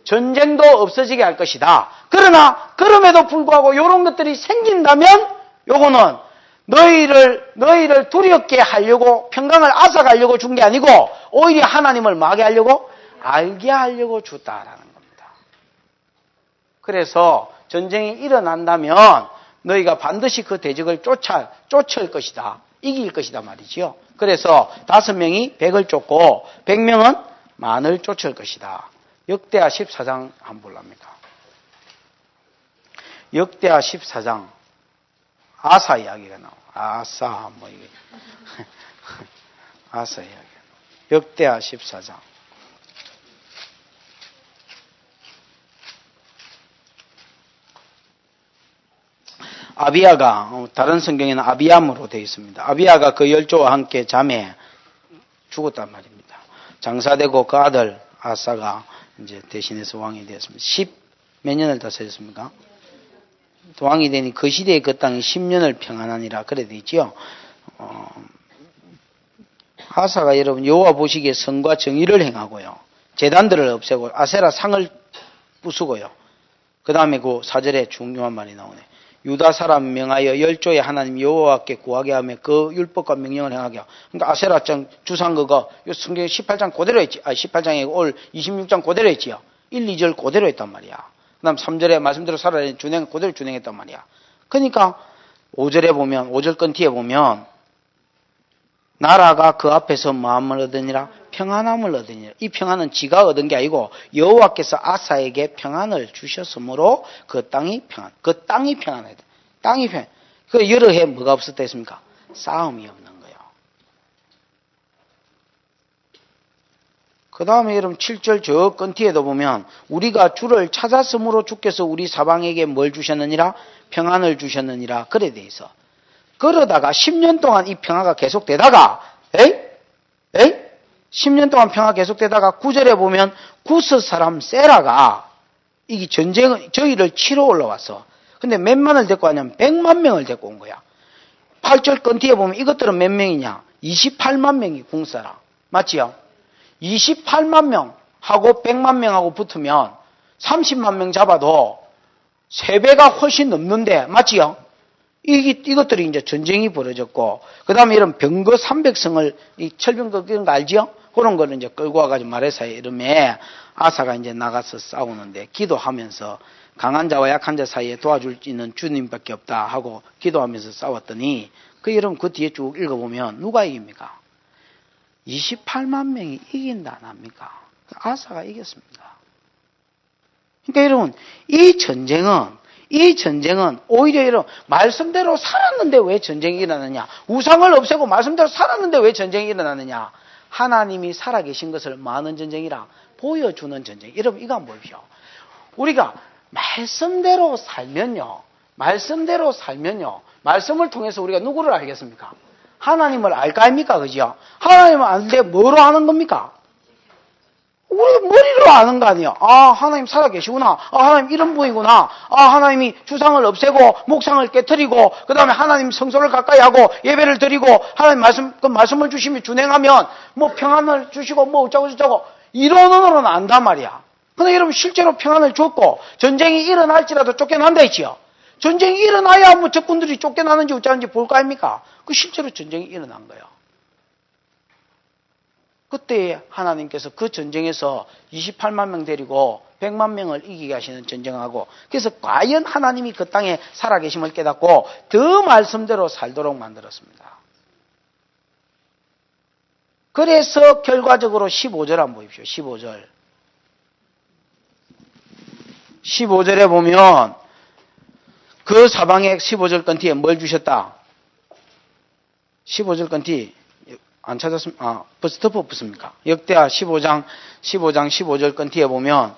전쟁도 없어지게 할 것이다. 그러나 그럼에도 불구하고 이런 것들이 생긴다면 요거는 너희를 두렵게 하려고 평강을 앗아가려고 준 게 아니고 오히려 하나님을 뭐하게 하려고? 알게 하려고 줬다라는 겁니다. 그래서 전쟁이 일어난다면 너희가 반드시 그 대적을 쫓을 것이다. 이길 것이다 말이지요. 그래서 5명이 100을 쫓고 100명은 만을 쫓을 것이다. 역대하 14장 한번 볼랍니까? 역대하 14장 아사 이야기가 나와. 아사 뭐 이게 아사 이야기. 역대하 14장. 아비야가 다른 성경에는 아비암으로 되어 있습니다. 아비야가 그 열조와 함께 잠에 죽었단 말입니다. 장사되고 그 아들 아사가 이제 대신해서 왕이 되었습니다. 10몇 년을 다스렸습니까? 왕이 되니 그 시대에 그 땅이 10년을 평안하니라 그래 되어 있죠. 아사가 여러분 여호와 보시기에 선과 정의를 행하고요. 제단들을 없애고 아세라 상을 부수고요. 그 다음에 그 4절에 중요한 말이 나오네. 유다 사람 명하여 열조의 하나님 여호와께 구하게 하며 그 율법과 명령을 행하게 하고. 그러니까 아세라장 주상 그거 성경 18장 그대로 했지. 18장에 올 26장 그대로 했지요. 1, 2절 그대로 했단 말이야. 그 다음 3절에 말씀대로 살아야 그대로 준행했단 말이야. 그러니까 5절에 보면 5절 건티에 보면 나라가 그 앞에서 마음을 얻으니라 평안함을 얻으니라. 이 평안은 지가 얻은 게 아니고 여호와께서 아사에게 평안을 주셨으므로 그 땅이 평안해야 돼. 땅이 평안. 그 여러 해 뭐가 없었다 했습니까? 싸움이 없는 거예요. 그 다음에 여러분 7절 저 건티에도 보면 우리가 주를 찾았으므로 주께서 우리 사방에게 뭘 주셨느니라? 평안을 주셨느니라. 그래 돼 있어. 그러다가 10년 동안 이 평화가 계속되다가 10년 동안 평화 계속되다가 9절에 보면 구스 사람 세라가 이게 저희를 치러 올라왔어. 근데 몇만을 데리고 왔냐면 100만 명을 데리고 온 거야. 8절 건티에 보면 이것들은 몇 명이냐? 28만 명이 궁사람. 맞지요? 28만 명하고 100만 명하고 붙으면 30만 명 잡아도 3배가 훨씬 넘는데 맞지요? 이것들이 이제 전쟁이 벌어졌고, 그 다음에 이런 병거 300성을, 이 철병거 그런 거 알지요? 그런 거를 이제 끌고 와가지고 마레사에 이름에 아사가 이제 나가서 싸우는데, 기도하면서 강한 자와 약한 자 사이에 도와줄 수 있는 주님밖에 없다 하고 기도하면서 싸웠더니, 여러분 그 뒤에 쭉 읽어보면 누가 이깁니까? 28만 명이 이긴다, 안 합니까? 아사가 이겼습니다. 그러니까 여러분, 이 전쟁은 오히려 이런 말씀대로 살았는데 왜 전쟁이 일어나느냐? 우상을 없애고 말씀대로 살았는데 왜 전쟁이 일어나느냐? 하나님이 살아계신 것을 많은 전쟁이라 보여주는 전쟁. 여러분 이거 한번 보십시오. 우리가 말씀대로 살면요. 말씀을 통해서 우리가 누구를 알겠습니까? 하나님을 알까 합니까? 그죠? 하나님을 알는데 뭐로 아는 겁니까? 우리 머리로 아는 거 아니에요. 아, 하나님 살아계시구나. 아, 하나님 이런 분이구나. 아, 하나님이 주상을 없애고 목상을 깨뜨리고 그 다음에 하나님 성소를 가까이 하고 예배를 드리고 하나님 말씀을 주시면 준행하면 뭐 평안을 주시고 뭐 어쩌고 저쩌고 이론으로는 안단 말이야. 근데 여러분 실제로 평안을 줬고 전쟁이 일어날지라도 쫓겨난다 했지요. 전쟁이 일어나야 뭐 적군들이 쫓겨나는지 어쩌는지 볼 거 아닙니까? 그 실제로 전쟁이 일어난 거예요. 그때 하나님께서 그 전쟁에서 28만 명 데리고 100만 명을 이기게 하시는 전쟁하고, 그래서 과연 하나님이 그 땅에 살아계심을 깨닫고 더 말씀대로 살도록 만들었습니다. 그래서 결과적으로 15절 한번 보십시오. 15절에 보면 그 사방에 15절 건티에 뭘 주셨다? 15절 건티 안 찾았습니까? 벌써 덮어붙습니까? 역대하 15장 15절 건티에 보면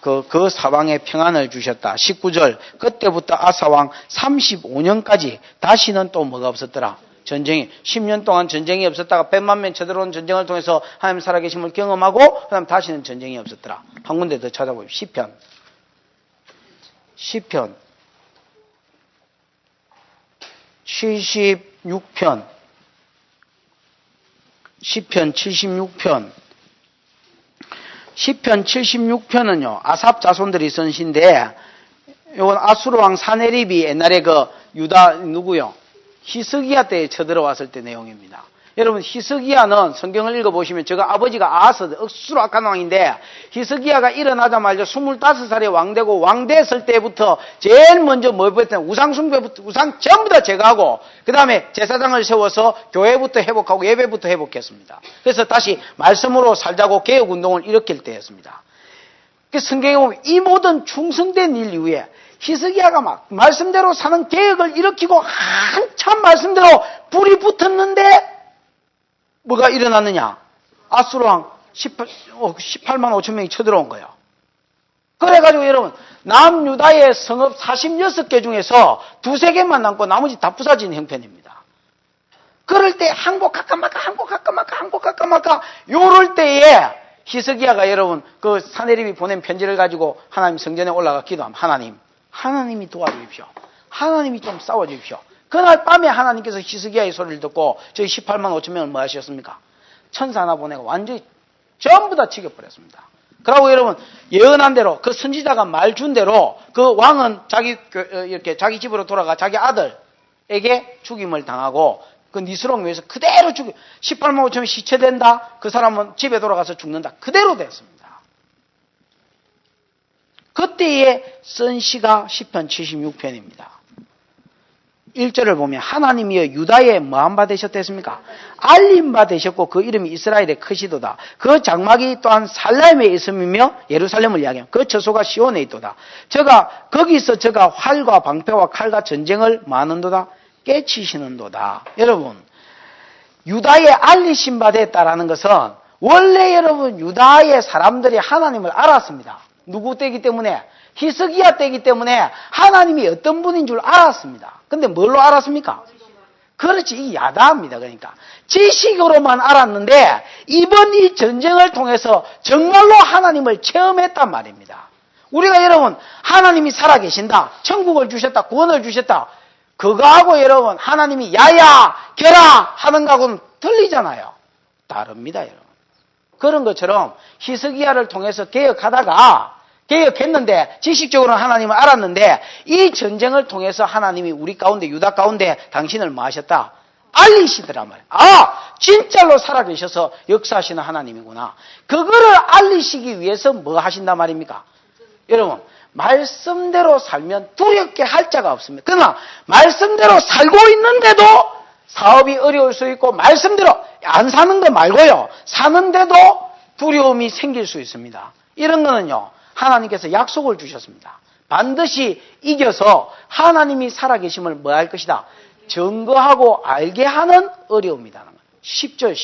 그 사방에 평안을 주셨다. 19절 그때부터 아사왕 35년까지 다시는 또 뭐가 없었더라? 전쟁이 10년 동안 전쟁이 없었다가 100만 명 쳐들어온 전쟁을 통해서 하나님 살아계심을 경험하고 그다음 다시는 전쟁이 없었더라. 한 군데 더 찾아보십시오. 시편 76편 시편 76편. 시편 76편은요, 아삽 자손들이 쓴 시인데, 이건 아수르 왕 사네립이 옛날에 그 유다 누구요? 히스기야 때에 쳐들어왔을 때 내용입니다. 여러분, 히스기야는 성경을 읽어보시면 제가 아버지가 아하스, 억수로 악한 왕인데, 히스기야가 일어나자마자 25살에 왕되고, 왕됐을 때부터 제일 먼저 뭐 했냐면 우상숭배부터, 우상 전부 다 제거하고, 그 다음에 제사장을 세워서 교회부터 회복하고 예배부터 회복했습니다. 그래서 다시 말씀으로 살자고 개혁운동을 일으킬 때였습니다. 성경에 보면 이 모든 충성된 일 이후에 히스기야가 막 말씀대로 사는 개혁을 일으키고 한참 말씀대로 불이 붙었는데 뭐가 일어났느냐? 아수르왕 18만 5천 명이 쳐들어온 거예요. 그래가지고 여러분, 남유다의 성읍 46개 중에서 두세 개만 남고 나머지 다 부사진 형편입니다. 그럴 때 항복할까 말까 요럴 때에 히스기야가 여러분 그 사네립이 보낸 편지를 가지고 하나님 성전에 올라가 기도하면 하나님이 도와주십시오. 하나님이 좀 싸워주십시오. 그날 밤에 하나님께서 히스기야의 소리를 듣고 저희 18만 5천 명을 뭐 하셨습니까? 천사 하나 보내고 완전히 전부 다 죽여버렸습니다. 그러고 여러분 예언한 대로 그 선지자가 말 준 대로 그 왕은 이렇게 자기 집으로 돌아가 자기 아들에게 죽임을 당하고 그 니스록 위에서 그대로 18만 5천 명 시체된다. 그 사람은 집에 돌아가서 죽는다. 그대로 됐습니다. 그때에 쓴 시가 시편 76편입니다. 1절을 보면 하나님이여 유다에 뭐한 바 되셨댔습니까? 알림 바 되셨고 그 이름이 이스라엘의 크시도다. 그 장막이 또한 살렘에 있음이며 예루살렘을 이야기하며 그 처소가 시온에 있도다. 거기서 저가 활과 방패와 칼과 전쟁을 많은도다. 깨치시는도다. 여러분, 유다에 알리신 바 됐다라는 것은 원래 여러분 유다의 사람들이 하나님을 알았습니다. 누구 때이기 때문에? 히스기야 때이기 때문에 하나님이 어떤 분인 줄 알았습니다. 근데 뭘로 알았습니까? 그렇지, 이 야다입니다. 그러니까 지식으로만 알았는데 이번 이 전쟁을 통해서 정말로 하나님을 체험했단 말입니다. 우리가 여러분 하나님이 살아계신다, 천국을 주셨다, 구원을 주셨다, 그거하고 여러분 하나님이 야야 결아 하는 거하고는 틀리잖아요. 다릅니다. 여러분. 그런 것처럼 히스기야를 통해서 개혁했는데 지식적으로는 하나님을 알았는데 이 전쟁을 통해서 하나님이 우리 가운데 유다 가운데 당신을 뭐 하셨다? 알리시더란 말이에요. 아, 진짜로 살아계셔서 역사하시는 하나님이구나. 그거를 알리시기 위해서 뭐 하신단 말입니까? 여러분, 말씀대로 살면 두렵게 할 자가 없습니다. 그러나 말씀대로 살고 있는데도 사업이 어려울 수 있고 말씀대로 안 사는 거 말고요, 사는데도 두려움이 생길 수 있습니다. 이런 거는요, 하나님께서 약속을 주셨습니다. 반드시 이겨서 하나님이 살아계심을 뭐 할 것이다? 증거하고 알게 하는 어려움이다. 10절.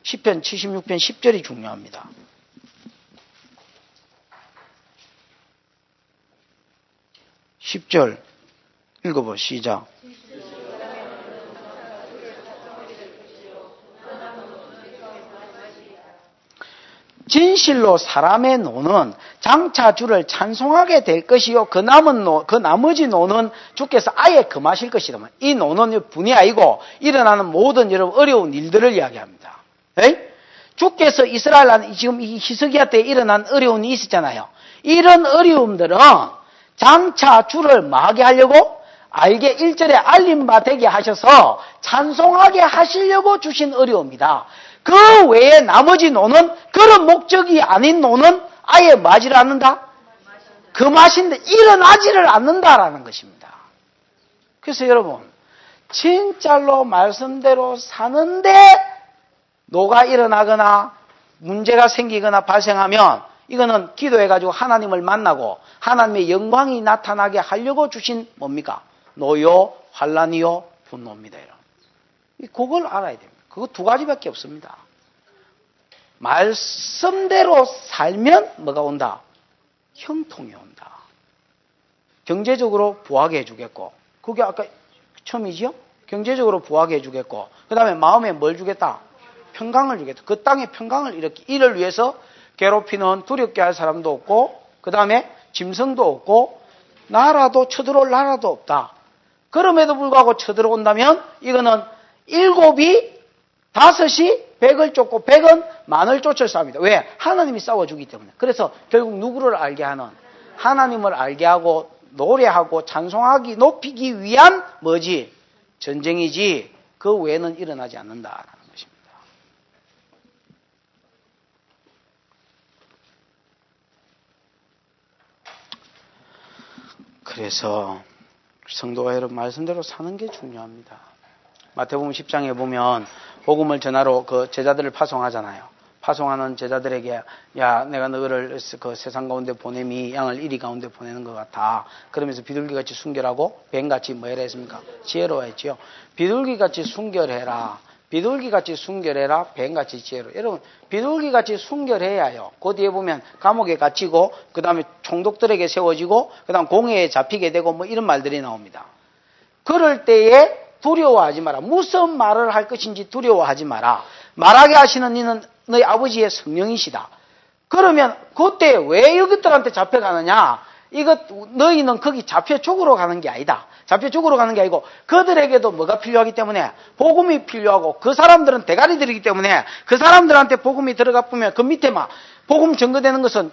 시편 76편 10절이 중요합니다. 10절 읽어보 시작. 진실로 사람의 노는 장차 주를 찬송하게 될 것이요 그 나머지 노는 주께서 아예 금하실 것이다. 이 노는 분이 아니고 일어나는 모든 여러분 어려운 일들을 이야기합니다. 에이? 주께서 이스라엘 지금 이 히스기야 때 일어난 어려움이 있었잖아요. 이런 어려움들은 장차 주를 뭐하게 하려고? 알게 1절에 알림 바 되게 하셔서 찬송하게 하시려고 주신 어려움이다. 그 외에 나머지 노는 그런 목적이 아닌 노는 아예 마지를 않는다? 그 맛인데 일어나지를 않는다라는 것입니다. 그래서 여러분, 진짜로 말씀대로 사는데 노가 일어나거나 문제가 생기거나 발생하면 이거는 기도해가지고 하나님을 만나고 하나님의 영광이 나타나게 하려고 주신 뭡니까? 노요, 환란이요, 분노입니다. 그걸 알아야 됩니다. 그거 두 가지밖에 없습니다. 말씀대로 살면 뭐가 온다? 형통이 온다. 경제적으로 부하게 해주겠고, 그게 아까 처음이지요? 경제적으로 부하게 해주겠고, 그 다음에 마음에 뭘 주겠다? 평강을 주겠다. 그 땅에 평강을 이를 위해서 괴롭히는 두렵게 할 사람도 없고, 그 다음에 짐승도 없고, 나라도 쳐들어올 나라도 없다. 그럼에도 불구하고 쳐들어온다면 이거는 7이 5이 백을 쫓고 백은 만을 쫓을 싸움이다. 왜? 하나님이 싸워주기 때문에. 그래서 결국 누구를 알게 하는? 하나님을 알게 하고 노래하고 찬송하기 높이기 위한 뭐지? 전쟁이지 그 외에는 일어나지 않는다라는 것입니다. 그래서 성도가 여러분 말씀대로 사는 게 중요합니다. 마태복음 10장에 보면 복음을 전하러 그 제자들을 파송하잖아요. 파송하는 제자들에게 야 내가 너를 그 세상 가운데 보냄이 양을 이리 가운데 보내는 것 같아. 그러면서 비둘기같이 순결하고 뱀같이 뭐해라 했습니까? 지혜로워했지요. 비둘기같이 순결해라. 비둘기같이 순결해라. 뱀같이 지혜로. 여러분 비둘기같이 순결해야요. 그 뒤에 보면 감옥에 갇히고 그 다음에 총독들에게 세워지고 그 다음 공회에 잡히게 되고 뭐 이런 말들이 나옵니다. 그럴 때에 두려워하지 마라. 무슨 말을 할 것인지 두려워하지 마라. 말하게 하시는 이는 너희 아버지의 성령이시다. 그러면 그때 왜 이것들한테 잡혀가느냐? 너희는 거기 잡혀 죽으러 가는 게 아니다. 잡혀 죽으러 가는 게 아니고 그들에게도 뭐가 필요하기 때문에 복음이 필요하고 그 사람들은 대가리들이기 때문에 그 사람들한테 복음이 들어가 보면 그 밑에 막 복음 전거되는 것은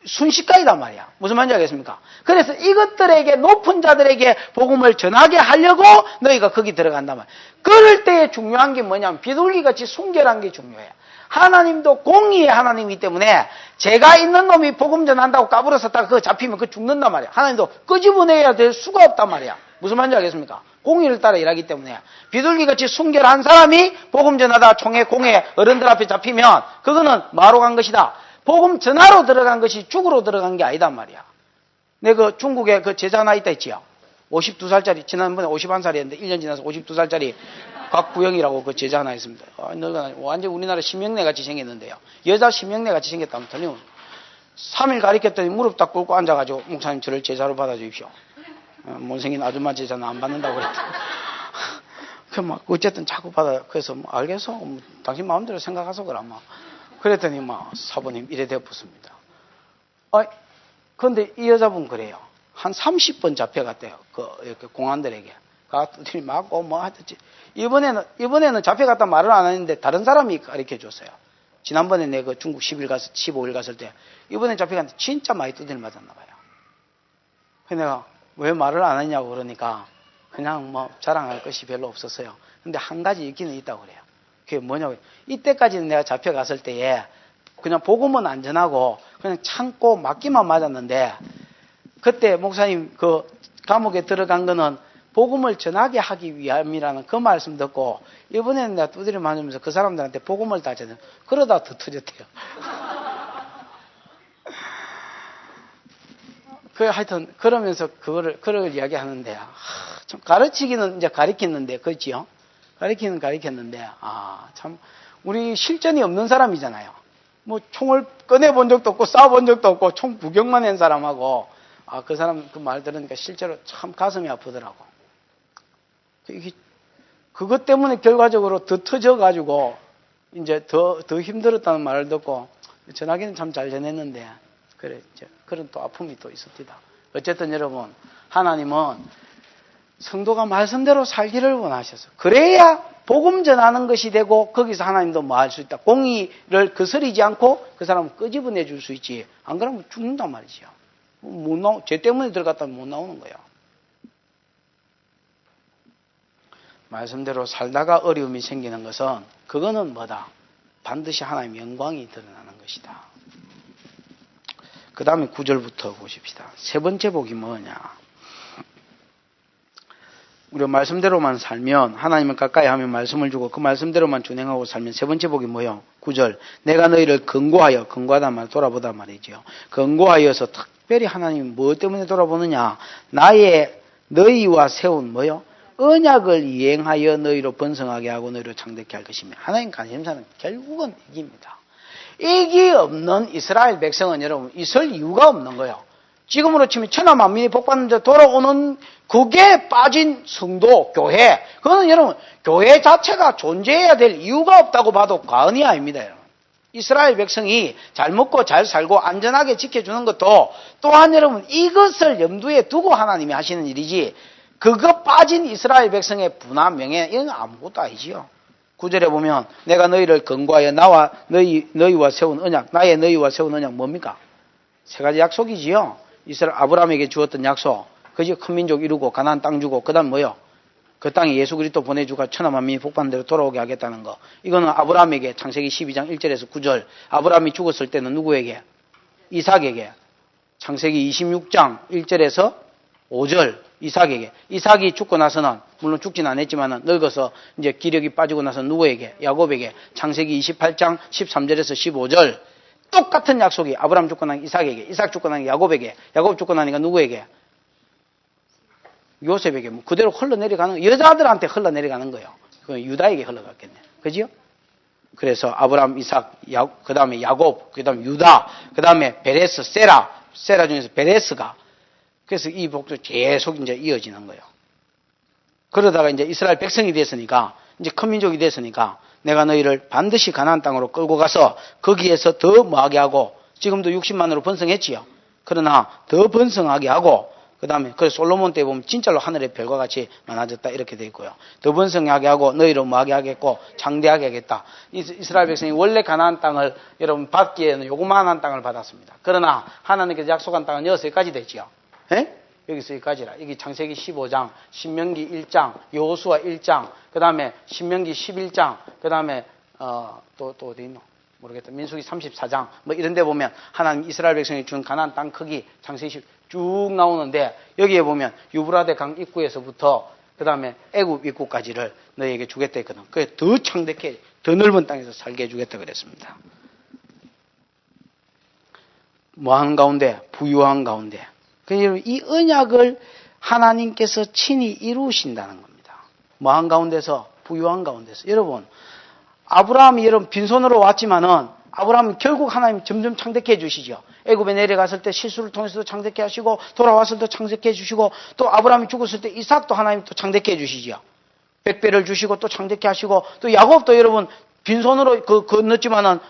순식간이단 말이야. 무슨 말인지 알겠습니까? 그래서 이것들에게 높은 자들에게 복음을 전하게 하려고 너희가 거기 들어간단 말이야. 그럴 때에 중요한 게 뭐냐면 비둘기같이 순결한 게 중요해. 하나님도 공의의 하나님이기 때문에 죄가 있는 놈이 복음 전한다고 까불어섰다가 그거 잡히면 그거 죽는단 말이야. 하나님도 끄집어내야 될 수가 없단 말이야. 무슨 말인지 알겠습니까? 공의를 따라 일하기 때문에 비둘기같이 순결한 사람이 복음 전하다 총회 공회 어른들 앞에 잡히면 그거는 뭐하러 간 것이다. 복음 전하러 들어간 것이 죽으러 들어간 게 아니단 말이야. 내가 중국에 그 제자 하나 있다 했지요. 52살짜리, 지난번에 51살이었는데 1년 지나서 52살짜리 곽부영이라고 그 제자 하나 있습니다. 너가 완전 우리나라 심영래 같이 생겼는데요. 여자 심영래 같이 생겼다면 더니 3일 가르쳤더니 무릎 딱 꿇고 앉아가지고 목사님 저를 제자로 받아주십시오. 못생긴 아줌마 제자는 안 받는다고 그랬다. 그 막 어쨌든 자꾸 받아. 그래서 뭐 알겠어. 당신 마음대로 생각하소 그럼 막. 그랬더니 막 사부님 이래 되었습니다. 그런데 이 여자분 그래요. 한 30번 잡혀갔대요. 이렇게 공안들에게. 가더니 맞고 뭐 하든지. 이번에는 잡혀갔다 말을 안 했는데 다른 사람이 가르쳐 줬어요. 지난번에 내가 중국 15일 갔을 때 이번에 잡혀갔는데 진짜 많이 두드려 맞았나 봐요. 그래서 내가 왜 말을 안 했냐고 그러니까 그냥 뭐 자랑할 것이 별로 없었어요. 근데 한 가지 있기는 있다고 그래요. 그게 뭐냐고. 이때까지는 내가 잡혀갔을 때에 그냥 복음은 안전하고 그냥 참고 맞기만 맞았는데 그때 목사님 그 감옥에 들어간 거는 복음을 전하게 하기 위함이라는 그 말씀 듣고 이번에는 내가 두드려 맞으면서 그 사람들한테 복음을 다 전해. 그러다 더 터졌대요. 하여튼 그러면서 그걸 이야기하는데 좀 가르치기는 이제 가르쳤는데 그렇지요? 가르치는 가르쳤는데 참 우리 실전이 없는 사람이잖아요. 뭐 총을 꺼내본 적도 없고 쏴본 적도 없고 총 구경만 한 사람하고 그 사람 그 말 들으니까 실제로 참 가슴이 아프더라고. 그것 때문에 결과적으로 더 터져가지고 이제 더 힘들었다는 말을 듣고 전하기는 참 잘 전했는데 그래 이제 그런 또 아픔이 또 있었다. 어쨌든 여러분 하나님은 성도가 말씀대로 살기를 원하셔서 그래야 복음 전하는 것이 되고 거기서 하나님도 뭐 할 수 있다. 공의를 거스리지 않고 그 사람을 끄집어내 줄 수 있지. 안 그러면 죽는단 말이죠. 죄 때문에 들어갔다면 못 나오는 거예요. 말씀대로 살다가 어려움이 생기는 것은 그거는 뭐다? 반드시 하나님의 영광이 드러나는 것이다. 그 다음에 9절부터 보십시다. 세 번째 복이 뭐냐? 우리가 말씀대로만 살면 하나님을 가까이 하면 말씀을 주고 그 말씀대로만 준행하고 살면 세 번째 복이 뭐요? 9절 내가 너희를 권고하다 말 돌아보다 말이죠. 권고하여서 특별히 하나님이 무엇 때문에 돌아보느냐? 너희와 세운 뭐요? 언약을 이행하여 너희로 번성하게 하고 너희로 창대케 할 것이며 하나님 관심사는 결국은 이기입니다. 이기 없는 이스라엘 백성은 여러분 있을 이유가 없는 거예요. 지금으로 치면 천하 만민이 복받는 데 돌아오는 그게 빠진 성도, 교회. 그거는 여러분 교회 자체가 존재해야 될 이유가 없다고 봐도 과언이 아닙니다. 여러분. 이스라엘 백성이 잘 먹고 잘 살고 안전하게 지켜주는 것도 또한 여러분 이것을 염두에 두고 하나님이 하시는 일이지 그거 빠진 이스라엘 백성의 분화, 명예 이런 건 아무것도 아니지요. 9절에 보면 내가 너희를 권고하여 나와 너희와 세운 언약, 나의 너희와 세운 언약 뭡니까? 세 가지 약속이지요. 이스라엘 아브라함에게 주었던 약속. 그지? 큰 민족 이루고 가나안 땅 주고 그다음 뭐요? 그 땅에 예수 그리스도 보내주고 천하 만민이 복받는 대로 돌아오게 하겠다는 거. 이거는 아브라함에게 창세기 12장 1절에서 9절. 아브라함이 죽었을 때는 누구에게? 이삭에게. 창세기 26장 1절에서 5절. 이삭에게. 이삭이 죽고 나서는 물론 죽진 않았지만 늙어서 이제 기력이 빠지고 나서 누구에게? 야곱에게. 창세기 28장 13절에서 15절. 똑같은 약속이 아브라함 죽고 나니 이삭에게. 이삭 죽고 나니 야곱에게. 야곱 죽고 나니까 누구에게? 요셉에게 뭐 그대로 흘러내려가는 여자들한테 흘러내려가는 거예요. 그 유다에게 흘러갔겠네. 그죠? 그래서 아브라함, 이삭, 그 다음에 야곱, 그 다음에 유다, 그 다음에 베레스, 세라 중에서 베레스가 그래서 이 복도 계속 이제 이어지는 거예요. 그러다가 이제 이스라엘 백성이 됐으니까 이제 큰 민족이 됐으니까 내가 너희를 반드시 가나안 땅으로 끌고 가서 거기에서 더 뭐하게 하고 지금도 60만으로 번성했지요. 그러나 더 번성하게 하고 그 다음에, 그래서 솔로몬 때 보면 진짜로 하늘의 별과 같이 많아졌다 이렇게 되어 있고요. 더 번성하게 하고 너희를 뭐하게 하겠고 장대하게 하겠다. 이스라엘 백성이 원래 가나안 땅을 여러분 받기에는 요구만한 땅을 받았습니다. 그러나 하나님께서 약속한 땅은 6가지 됐지요. 예? 여기서 여기까지라. 여기 창세기 15장, 신명기 1장, 여호수아 1장, 그 다음에 신명기 11장, 그 다음에 또 어디 있노? 모르겠다. 민수기 34장 뭐 이런 데 보면 하나님 이스라엘 백성이 준 가나안 땅 크기 창세기 쭉 나오는데 여기에 보면 유브라데 강 입구에서부터 그 다음에 애굽 입구까지를 너희에게 주겠다 했거든. 그래 더 창대케 더 넓은 땅에서 살게 해주겠다 그랬습니다. 뭐하는 가운데? 부유한 가운데. 그래서 이 언약을 하나님께서 친히 이루신다는 겁니다. 뭐한 가운데서? 부유한 가운데서. 여러분 아브라함이 여러분 빈손으로 왔지만은 아브라함은 결국 하나님 점점 창대케 해주시죠. 애굽에 내려갔을 때 실수를 통해서도 창대케 하시고 돌아왔을 때 창대케 해주시고 또 아브라함이 죽었을 때 이삭도 하나님 또 창대케 해주시죠. 100배를 주시고 또 창대케 하시고 또 야곱도 여러분 빈손으로 건넜지만은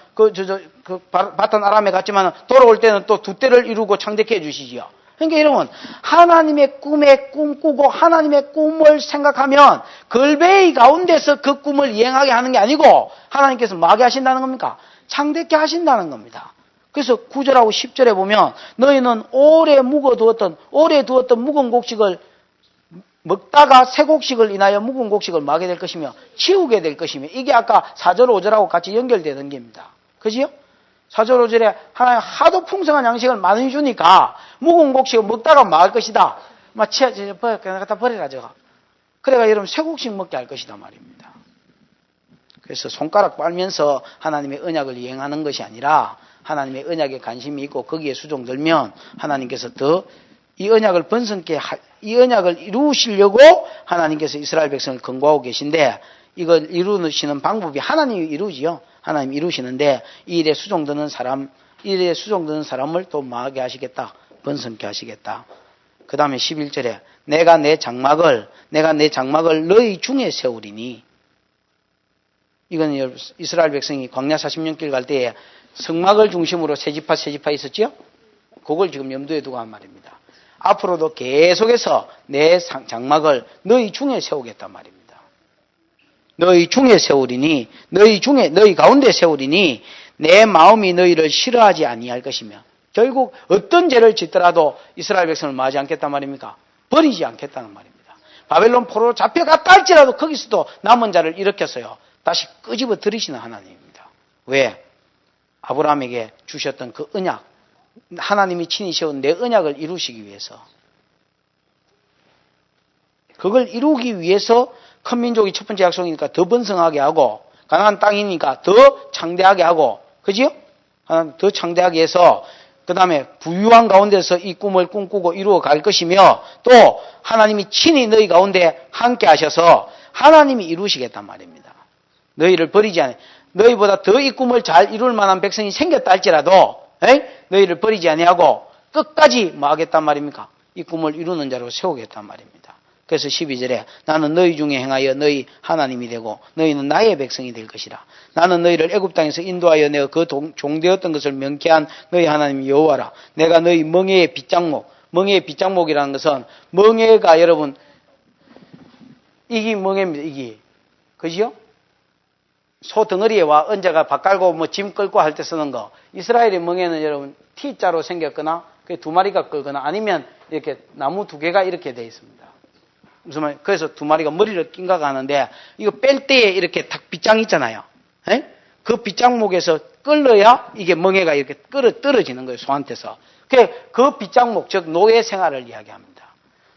바탄 아람에 갔지만은 돌아올 때는 또 2대를 이루고 창대케 해주시지요. 그러니까 여러분 하나님의 꿈에 꿈꾸고 하나님의 꿈을 생각하면 걸베이 가운데서 그 꿈을 이행하게 하는 게 아니고 하나님께서 뭐하게 하신다는 겁니까? 창대케 하신다는 겁니다. 그래서 9절하고 10절에 보면 너희는 오래 두었던 묵은 곡식을 먹다가 새 곡식을 인하여 묵은 곡식을 뭐하게 될 것이며 치우게 될 것이며 이게 아까 4절 5절하고 같이 연결되는 겁니다. 그지요? 4절 5절에 하나님 하도 풍성한 양식을 많이 주니까 묵은 곡식을 먹다가 뭐 할 것이다. 막 갖다 버리라 저거. 그래가 여러분 새 곡식 먹게 할 것이다 말입니다. 그래서 손가락 빨면서 하나님의 언약을 이행하는 것이 아니라 하나님의 언약에 관심이 있고 거기에 수종들면 하나님께서 더 이 언약을 이 언약을 이루시려고 하나님께서 이스라엘 백성을 권고하고 계신데 이걸 이루시는 방법이 하나님이 이루지요. 하나님 이루시는데 이 일에 수종드는 사람을 또 뭐하게 하시겠다? 번성케 하시겠다. 그 다음에 11절에 내가 내 장막을 너희 중에 세우리니 이건 이스라엘 백성이 광야 40년길 갈 때에 성막을 중심으로 세 지파 있었죠? 그걸 지금 염두에 두고 한 말입니다. 앞으로도 계속해서 내 장막을 너희 중에 세우겠단 말입니다. 너희 중에 세우리니 너희 가운데 세우리니 내 마음이 너희를 싫어하지 아니할 것이며 결국 어떤 죄를 짓더라도 이스라엘 백성을 뭐하지 않겠단 말입니까? 버리지 않겠다는 말입니다. 바벨론 포로로 잡혀갔다 할지라도 거기서도 남은 자를 일으켰어요. 다시 끄집어 들이시는 하나님입니다. 왜? 아브라함에게 주셨던 그 언약, 하나님이 친히 세운 내 언약을 이루시기 위해서. 그걸 이루기 위해서 큰 민족이 첫 번째 약속이니까 더 번성하게 하고 가나안 땅이니까 더 창대하게 하고 그지요? 더 창대하게 해서 그 다음에 부유한 가운데서 이 꿈을 꿈꾸고 이루어 갈 것이며 또 하나님이 친히 너희 가운데 함께 하셔서 하나님이 이루시겠단 말입니다. 너희를 버리지 않아요. 너희보다 더 이 꿈을 잘 이룰 만한 백성이 생겼다 할지라도 너희를 버리지 아니하고 끝까지 뭐 하겠단 말입니까? 이 꿈을 이루는 자로 세우겠단 말입니다. 그래서 12절에 나는 너희 중에 행하여 너희 하나님이 되고 너희는 나의 백성이 될 것이라. 나는 너희를 애굽 땅에서 인도하여 내어 그 종되었던 것을 명쾌한 너희 하나님 여호와라. 내가 너희 멍에의 빗장목의 빗장목이라는 것은 멍에가 여러분 이기 멍에입니다. 이기. 그죠? 소 덩어리에와 언제가 밥 깔고 뭐 짐 끌고 할 때 쓰는 거. 이스라엘의 멍에는 여러분 T자로 생겼거나 그 두 마리가 끌거나 아니면 이렇게 나무 두 개가 이렇게 돼 있습니다. 무슨 말? 그래서 두 마리가 머리를 낀가가 하는데 이거 뺄 때에 이렇게 탁 빗장 있잖아요. 에? 그 빗장목에서 끌어야 이게 멍에가 이렇게 떨어지는 거예요. 소한테서. 그 빗장목 즉 노예 생활을 이야기합니다.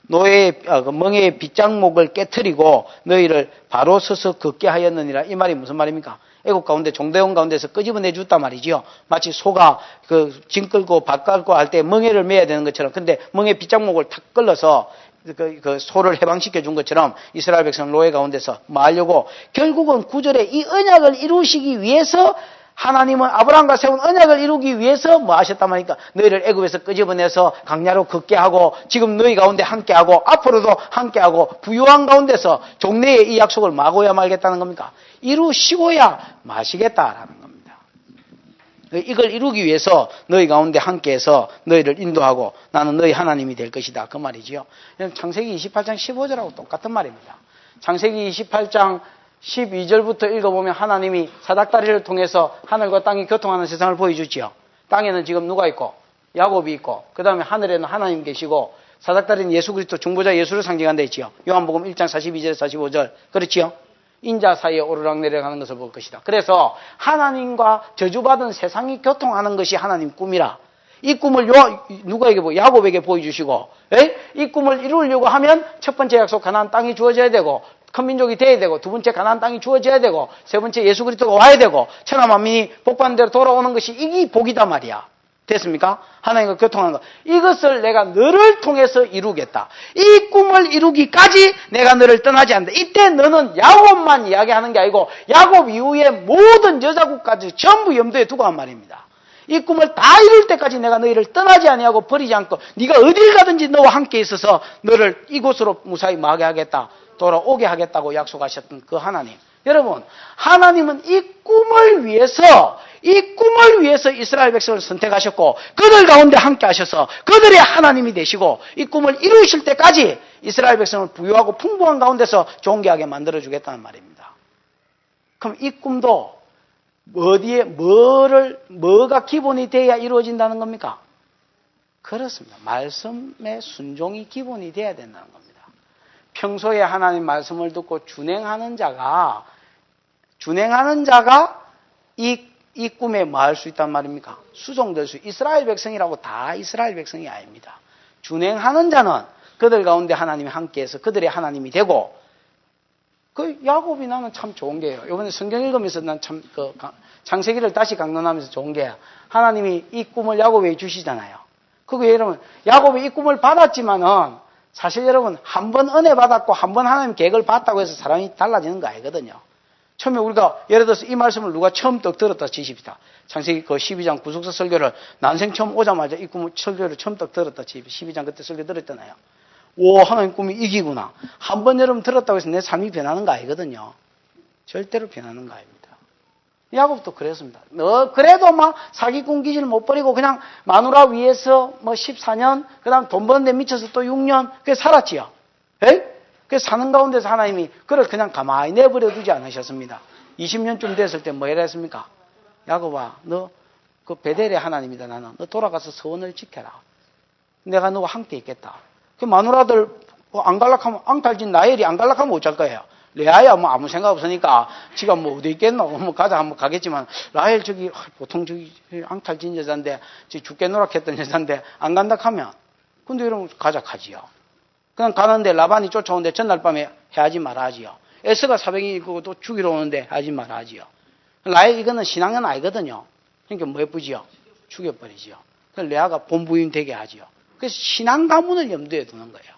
멍에의 빗장목을 깨트리고 너희를 바로 서서 걷게 하였느니라. 이 말이 무슨 말입니까? 애국 가운데 종대원 가운데서 끄집어내 줬단 말이지요. 마치 소가 그 짐 끌고 밥 깔고 할 때 멍에를 매야 되는 것처럼. 근데 멍에 빗장목을 탁 끌어서 그 소를 해방시켜 준 것처럼 이스라엘 백성 노예 가운데서 뭐 하려고 결국은 9절에 이 언약을 이루시기 위해서 하나님은 아브라함과 세운 언약을 이루기 위해서 뭐 하셨단 말입니까? 너희를 애굽에서 끄집어내서 강야로 걷게 하고 지금 너희 가운데 함께하고 앞으로도 함께하고 부유한 가운데서 종래에 이 약속을 마고야 말겠다는 겁니까? 이루시고야 마시겠다라는 겁니다. 이걸 이루기 위해서 너희 가운데 함께해서 너희를 인도하고 나는 너희 하나님이 될 것이다. 그 말이지요. 창세기 28장 15절하고 똑같은 말입니다. 창세기 28장 12절부터 읽어보면 하나님이 사닥다리를 통해서 하늘과 땅이 교통하는 세상을 보여주지요. 땅에는 지금 누가 있고 야곱이 있고 그 다음에 하늘에는 하나님 계시고 사닥다리는 예수 그리스도 중보자 예수를 상징한다 했지요. 요한복음 1장 42절 45절 그렇지요. 인자 사이에 오르락내리락 하는 것을 볼 것이다. 그래서 하나님과 저주받은 세상이 교통하는 것이 하나님 꿈이라. 이 꿈을 누구에게 야곱에게 보여주시고 이 꿈을 이루려고 하면 첫 번째 약속 가나안 땅이 주어져야 되고 큰 민족이 돼야 되고 두 번째 가나안 땅이 주어져야 되고 세 번째 예수 그리스도가 와야 되고 천하 만민이 복받는 대로 돌아오는 것이 이게 복이다 말이야. 됐습니까? 하나님과 교통하는 것. 이것을 내가 너를 통해서 이루겠다. 이 꿈을 이루기까지 내가 너를 떠나지 않는다. 이때 너는 야곱만 이야기하는 게 아니고 야곱 이후에 모든 여자국까지 전부 염두에 두고 한 말입니다. 이 꿈을 다 이룰 때까지 내가 너희를 떠나지 아니하고 버리지 않고 네가 어딜 가든지 너와 함께 있어서 너를 이곳으로 무사히 마게 하겠다. 돌아오게 하겠다고 약속하셨던 그 하나님. 여러분, 하나님은 이 꿈을 위해서 이스라엘 백성을 선택하셨고 그들 가운데 함께 하셔서 그들의 하나님이 되시고 이 꿈을 이루실 때까지 이스라엘 백성을 부유하고 풍부한 가운데서 존귀하게 만들어주겠다는 말입니다. 그럼 이 꿈도 뭐가 기본이 돼야 이루어진다는 겁니까? 그렇습니다. 말씀의 순종이 기본이 돼야 된다는 겁니다. 평소에 하나님 말씀을 듣고 준행하는 자가 이 꿈에 뭐 할 수 있단 말입니까? 수종될 수. 이스라엘 백성이라고 다 이스라엘 백성이 아닙니다. 준행하는 자는 그들 가운데 하나님이 함께해서 그들의 하나님이 되고 그 야곱이 나는 참 좋은 게요. 이번에 성경 읽으면서 난 참 창세기를 다시 강론하면서 좋은 게 하나님이 이 꿈을 야곱에게 주시잖아요. 그게 여러분 야곱이 이 꿈을 받았지만은 사실 여러분 한 번 은혜 받았고 한 번 하나님 계획을 봤다고 해서 사람이 달라지는 거 아니거든요. 처음에 우리가 예를 들어서 이 말씀을 누가 처음 떡 들었다 치십시다. 창세기 그 12장 구속사 설교를 난생 처음 오자마자 이 꿈을 설교를 처음 떡 들었다 치십시다. 12장 그때 설교 들었잖아요. 오 하나님 꿈이 이기구나. 한 번 여러분 들었다고 해서 내 삶이 변하는 거 아니거든요. 절대로 변하는 거 아닙니다. 야곱도 그랬습니다. 그래도 막 사기꾼 기질 못 버리고 그냥 마누라 위에서 14년, 그 다음 돈 버는 데 미쳐서 또 6년, 그게 살았지요. 그래서 사는 가운데서 하나님이 그를 그냥 가만히 내버려 두지 않으셨습니다. 20년쯤 됐을 때 뭐 이랬습니까? 야곱아, 너 그 베델의 하나님이다 나는. 너 돌아가서 서원을 지켜라. 내가 너와 함께 있겠다. 그 마누라들 안 갈락하면, 앙탈진 라헬이 안 갈락하면 어쩔 거예요. 레아야 뭐 아무 생각 없으니까 지가 뭐 어디 있겠노? 뭐 가자 한번 가겠지만 라헬 저기 보통 저기 앙탈진 여자인데 죽게 노력했던 여자인데 안 간다 하면 근데 여러분 가지요. 그냥 가는데 라반이 쫓아오는데 전날 밤에 해하지 말아야지요. 에스가 사병이 또 죽이러 오는데 하지 말아야지요. 라헬 이거는 신앙은 아니거든요. 그러니까 뭐 예쁘지요? 죽여버리지요. 그래서 레아가 본부인 되게 하지요. 그래서 신앙 가문을 염두에 두는 거예요.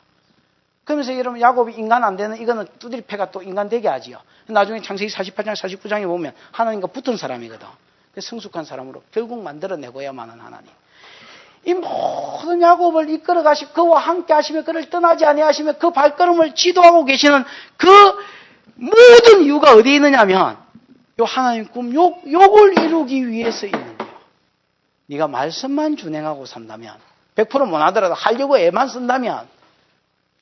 그러면서 여러분 야곱이 인간 안 되는 이거는 두드리 패가 또 인간 되게 하지요. 나중에 창세기 48장 49장에 보면 하나님과 붙은 사람이거든. 성숙한 사람으로 결국 만들어내고야만은 하나님. 이 모든 야곱을 이끌어 가시고 그와 함께 하시며 그를 떠나지 아니하시며 그 발걸음을 지도하고 계시는 그 모든 이유가 어디에 있느냐면 요 하나님 꿈 요걸 이루기 위해서 있는 거예요. 네가 말씀만 준행하고 산다면 100% 못 하더라도 하려고 애만 쓴다면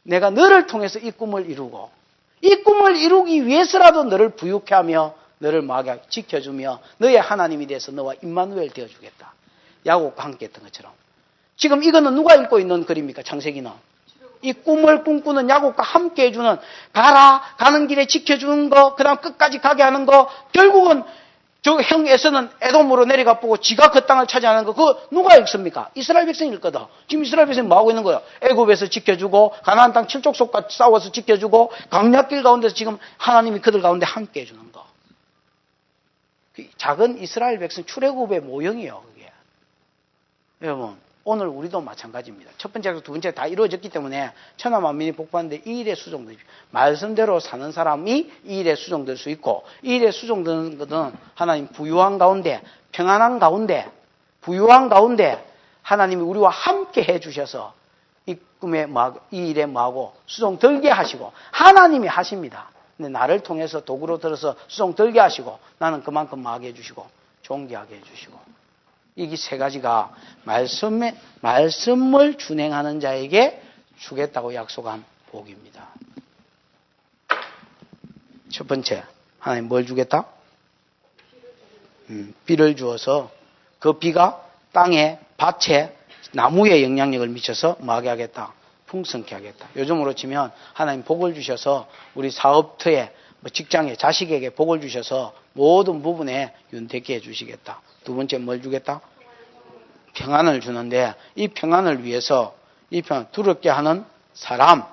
내가 너를 통해서 이 꿈을 이루고 이 꿈을 이루기 위해서라도 너를 부유케 하며 너를 마귀가 지켜주며 너의 하나님이 돼서 너와 임마누엘 되어주겠다. 야곱과 함께 했던 것처럼. 지금 이거는 누가 읽고 있는 글입니까? 창세기는. 이 꿈을 꿈꾸는 야곱과 함께 해주는, 가는 길에 지켜주는 거, 그 다음 끝까지 가게 하는 거, 결국은 저 형 에서는 에돔으로 내려가 보고 지가 그 땅을 차지하는 거, 그거 누가 읽습니까? 이스라엘 백성이 읽거든. 지금 이스라엘 백성이 뭐 하고 있는 거예요? 애굽에서 지켜주고, 가나안 땅 칠족속과 싸워서 지켜주고, 강약길 가운데서 지금 하나님이 그들 가운데 함께 해주는 거. 작은 이스라엘 백성 출애굽의 모형이에요, 그게. 여러분, 오늘 우리도 마찬가지입니다. 첫 번째하고 두 번째 다 이루어졌기 때문에 천하 만민이 복받는데 이 일에 수종되죠. 말씀대로 사는 사람이 이 일에 수종될 수 있고, 이 일에 수종되는 것은 하나님 부유한 가운데, 평안한 가운데, 부유한 가운데 하나님이 우리와 함께 해주셔서 이 꿈에 이 일에 뭐하고 수종들게 하시고, 하나님이 하십니다. 근데 나를 통해서 도구로 들어서 수종들게 하시고, 나는 그만큼 뭐하게 해주시고 존귀하게 해주시고, 이 세 가지가 말씀을 준행하는 자에게 주겠다고 약속한 복입니다. 첫 번째, 하나님 뭘 주겠다? 비를 주어서 그 비가 땅에, 밭에, 나무에 영향력을 미쳐서 뭐하게 하겠다? 풍성케 하겠다. 요즘으로 치면 하나님 복을 주셔서 우리 사업터에, 직장에, 자식에게 복을 주셔서 모든 부분에 윤택케 해주시겠다. 두 번째 뭘 주겠다? 평안을 주는데, 이 평안을 위해서 이 평안, 두렵게 하는 사람,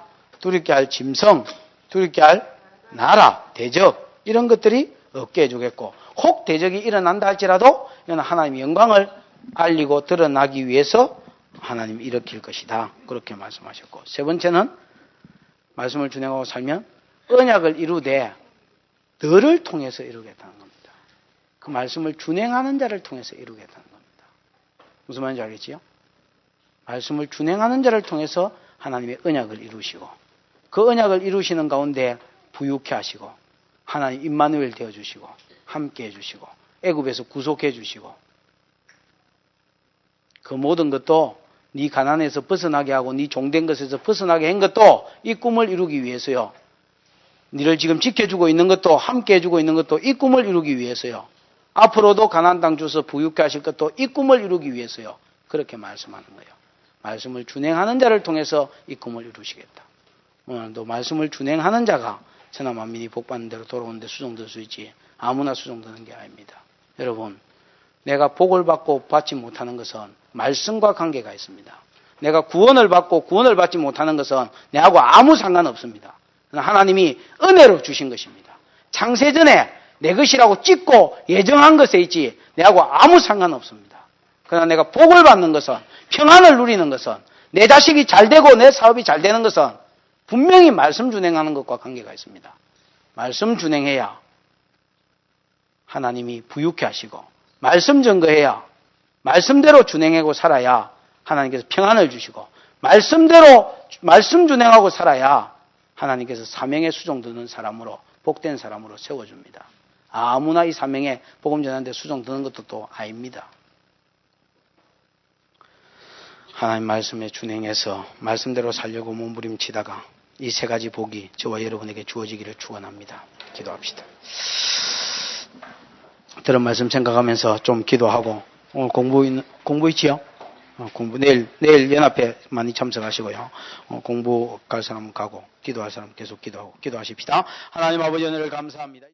두렵게 할 짐승, 두렵게 할 나라, 대적, 이런 것들이 없게 해주겠고, 혹 대적이 일어난다 할지라도 이건 하나님의 영광을 알리고 드러나기 위해서 하나님이 일으킬 것이다. 그렇게 말씀하셨고, 세 번째는 말씀을 준행하고 살면 언약을 이루되 너를 통해서 이루겠다는 겁니다. 그 말씀을 준행하는 자를 통해서 이루겠다는 겁니다. 무슨 말인지 알겠지요? 말씀을 준행하는 자를 통해서 하나님의 언약을 이루시고, 그 언약을 이루시는 가운데 부유케 하시고, 하나님 임마누엘 되어주시고, 함께 해주시고, 애굽에서 구속해 주시고, 그 모든 것도 네 가난에서 벗어나게 하고 네 종된 것에서 벗어나게 한 것도 이 꿈을 이루기 위해서요. 너를 지금 지켜주고 있는 것도, 함께 해주고 있는 것도 이 꿈을 이루기 위해서요. 앞으로도 가나안 땅 주서 부유케 하실 것도 이 꿈을 이루기 위해서요. 그렇게 말씀하는 거예요. 말씀을 준행하는 자를 통해서 이 꿈을 이루시겠다. 오늘도 말씀을 준행하는 자가 천하 만민이 복받는 대로 돌아오는 데 수종될 수 있지, 아무나 수종되는 게 아닙니다. 여러분, 내가 복을 받고 받지 못하는 것은 말씀과 관계가 있습니다. 내가 구원을 받고 구원을 받지 못하는 것은 내하고 아무 상관없습니다. 하나님이 은혜로 주신 것입니다. 창세전에 내 것이라고 찍고 예정한 것에 있지 내하고 아무 상관없습니다. 그러나 내가 복을 받는 것은, 평안을 누리는 것은, 내 자식이 잘 되고 내 사업이 잘 되는 것은 분명히 말씀 준행하는 것과 관계가 있습니다. 말씀 준행해야 하나님이 부유케 하시고, 말씀 증거해야, 말씀대로 준행하고 살아야 하나님께서 평안을 주시고, 말씀대로 말씀 준행하고 살아야 하나님께서 사명에 수종드는 사람으로, 복된 사람으로 세워줍니다. 아무나 이 사명에 복음 전하는데 수종드는 것도 또 아닙니다. 하나님 말씀에 준행해서 말씀대로 살려고 몸부림치다가 이 세 가지 복이 저와 여러분에게 주어지기를 축원합니다. 기도합시다. 들은 말씀 생각하면서 좀 기도하고, 오늘 공부 있지요? 내일 연합회 많이 참석하시고요. 공부 갈 사람은 가고, 기도할 사람은 계속 기도하고, 기도하십시다. 하나님 아버지 은혜를 감사합니다.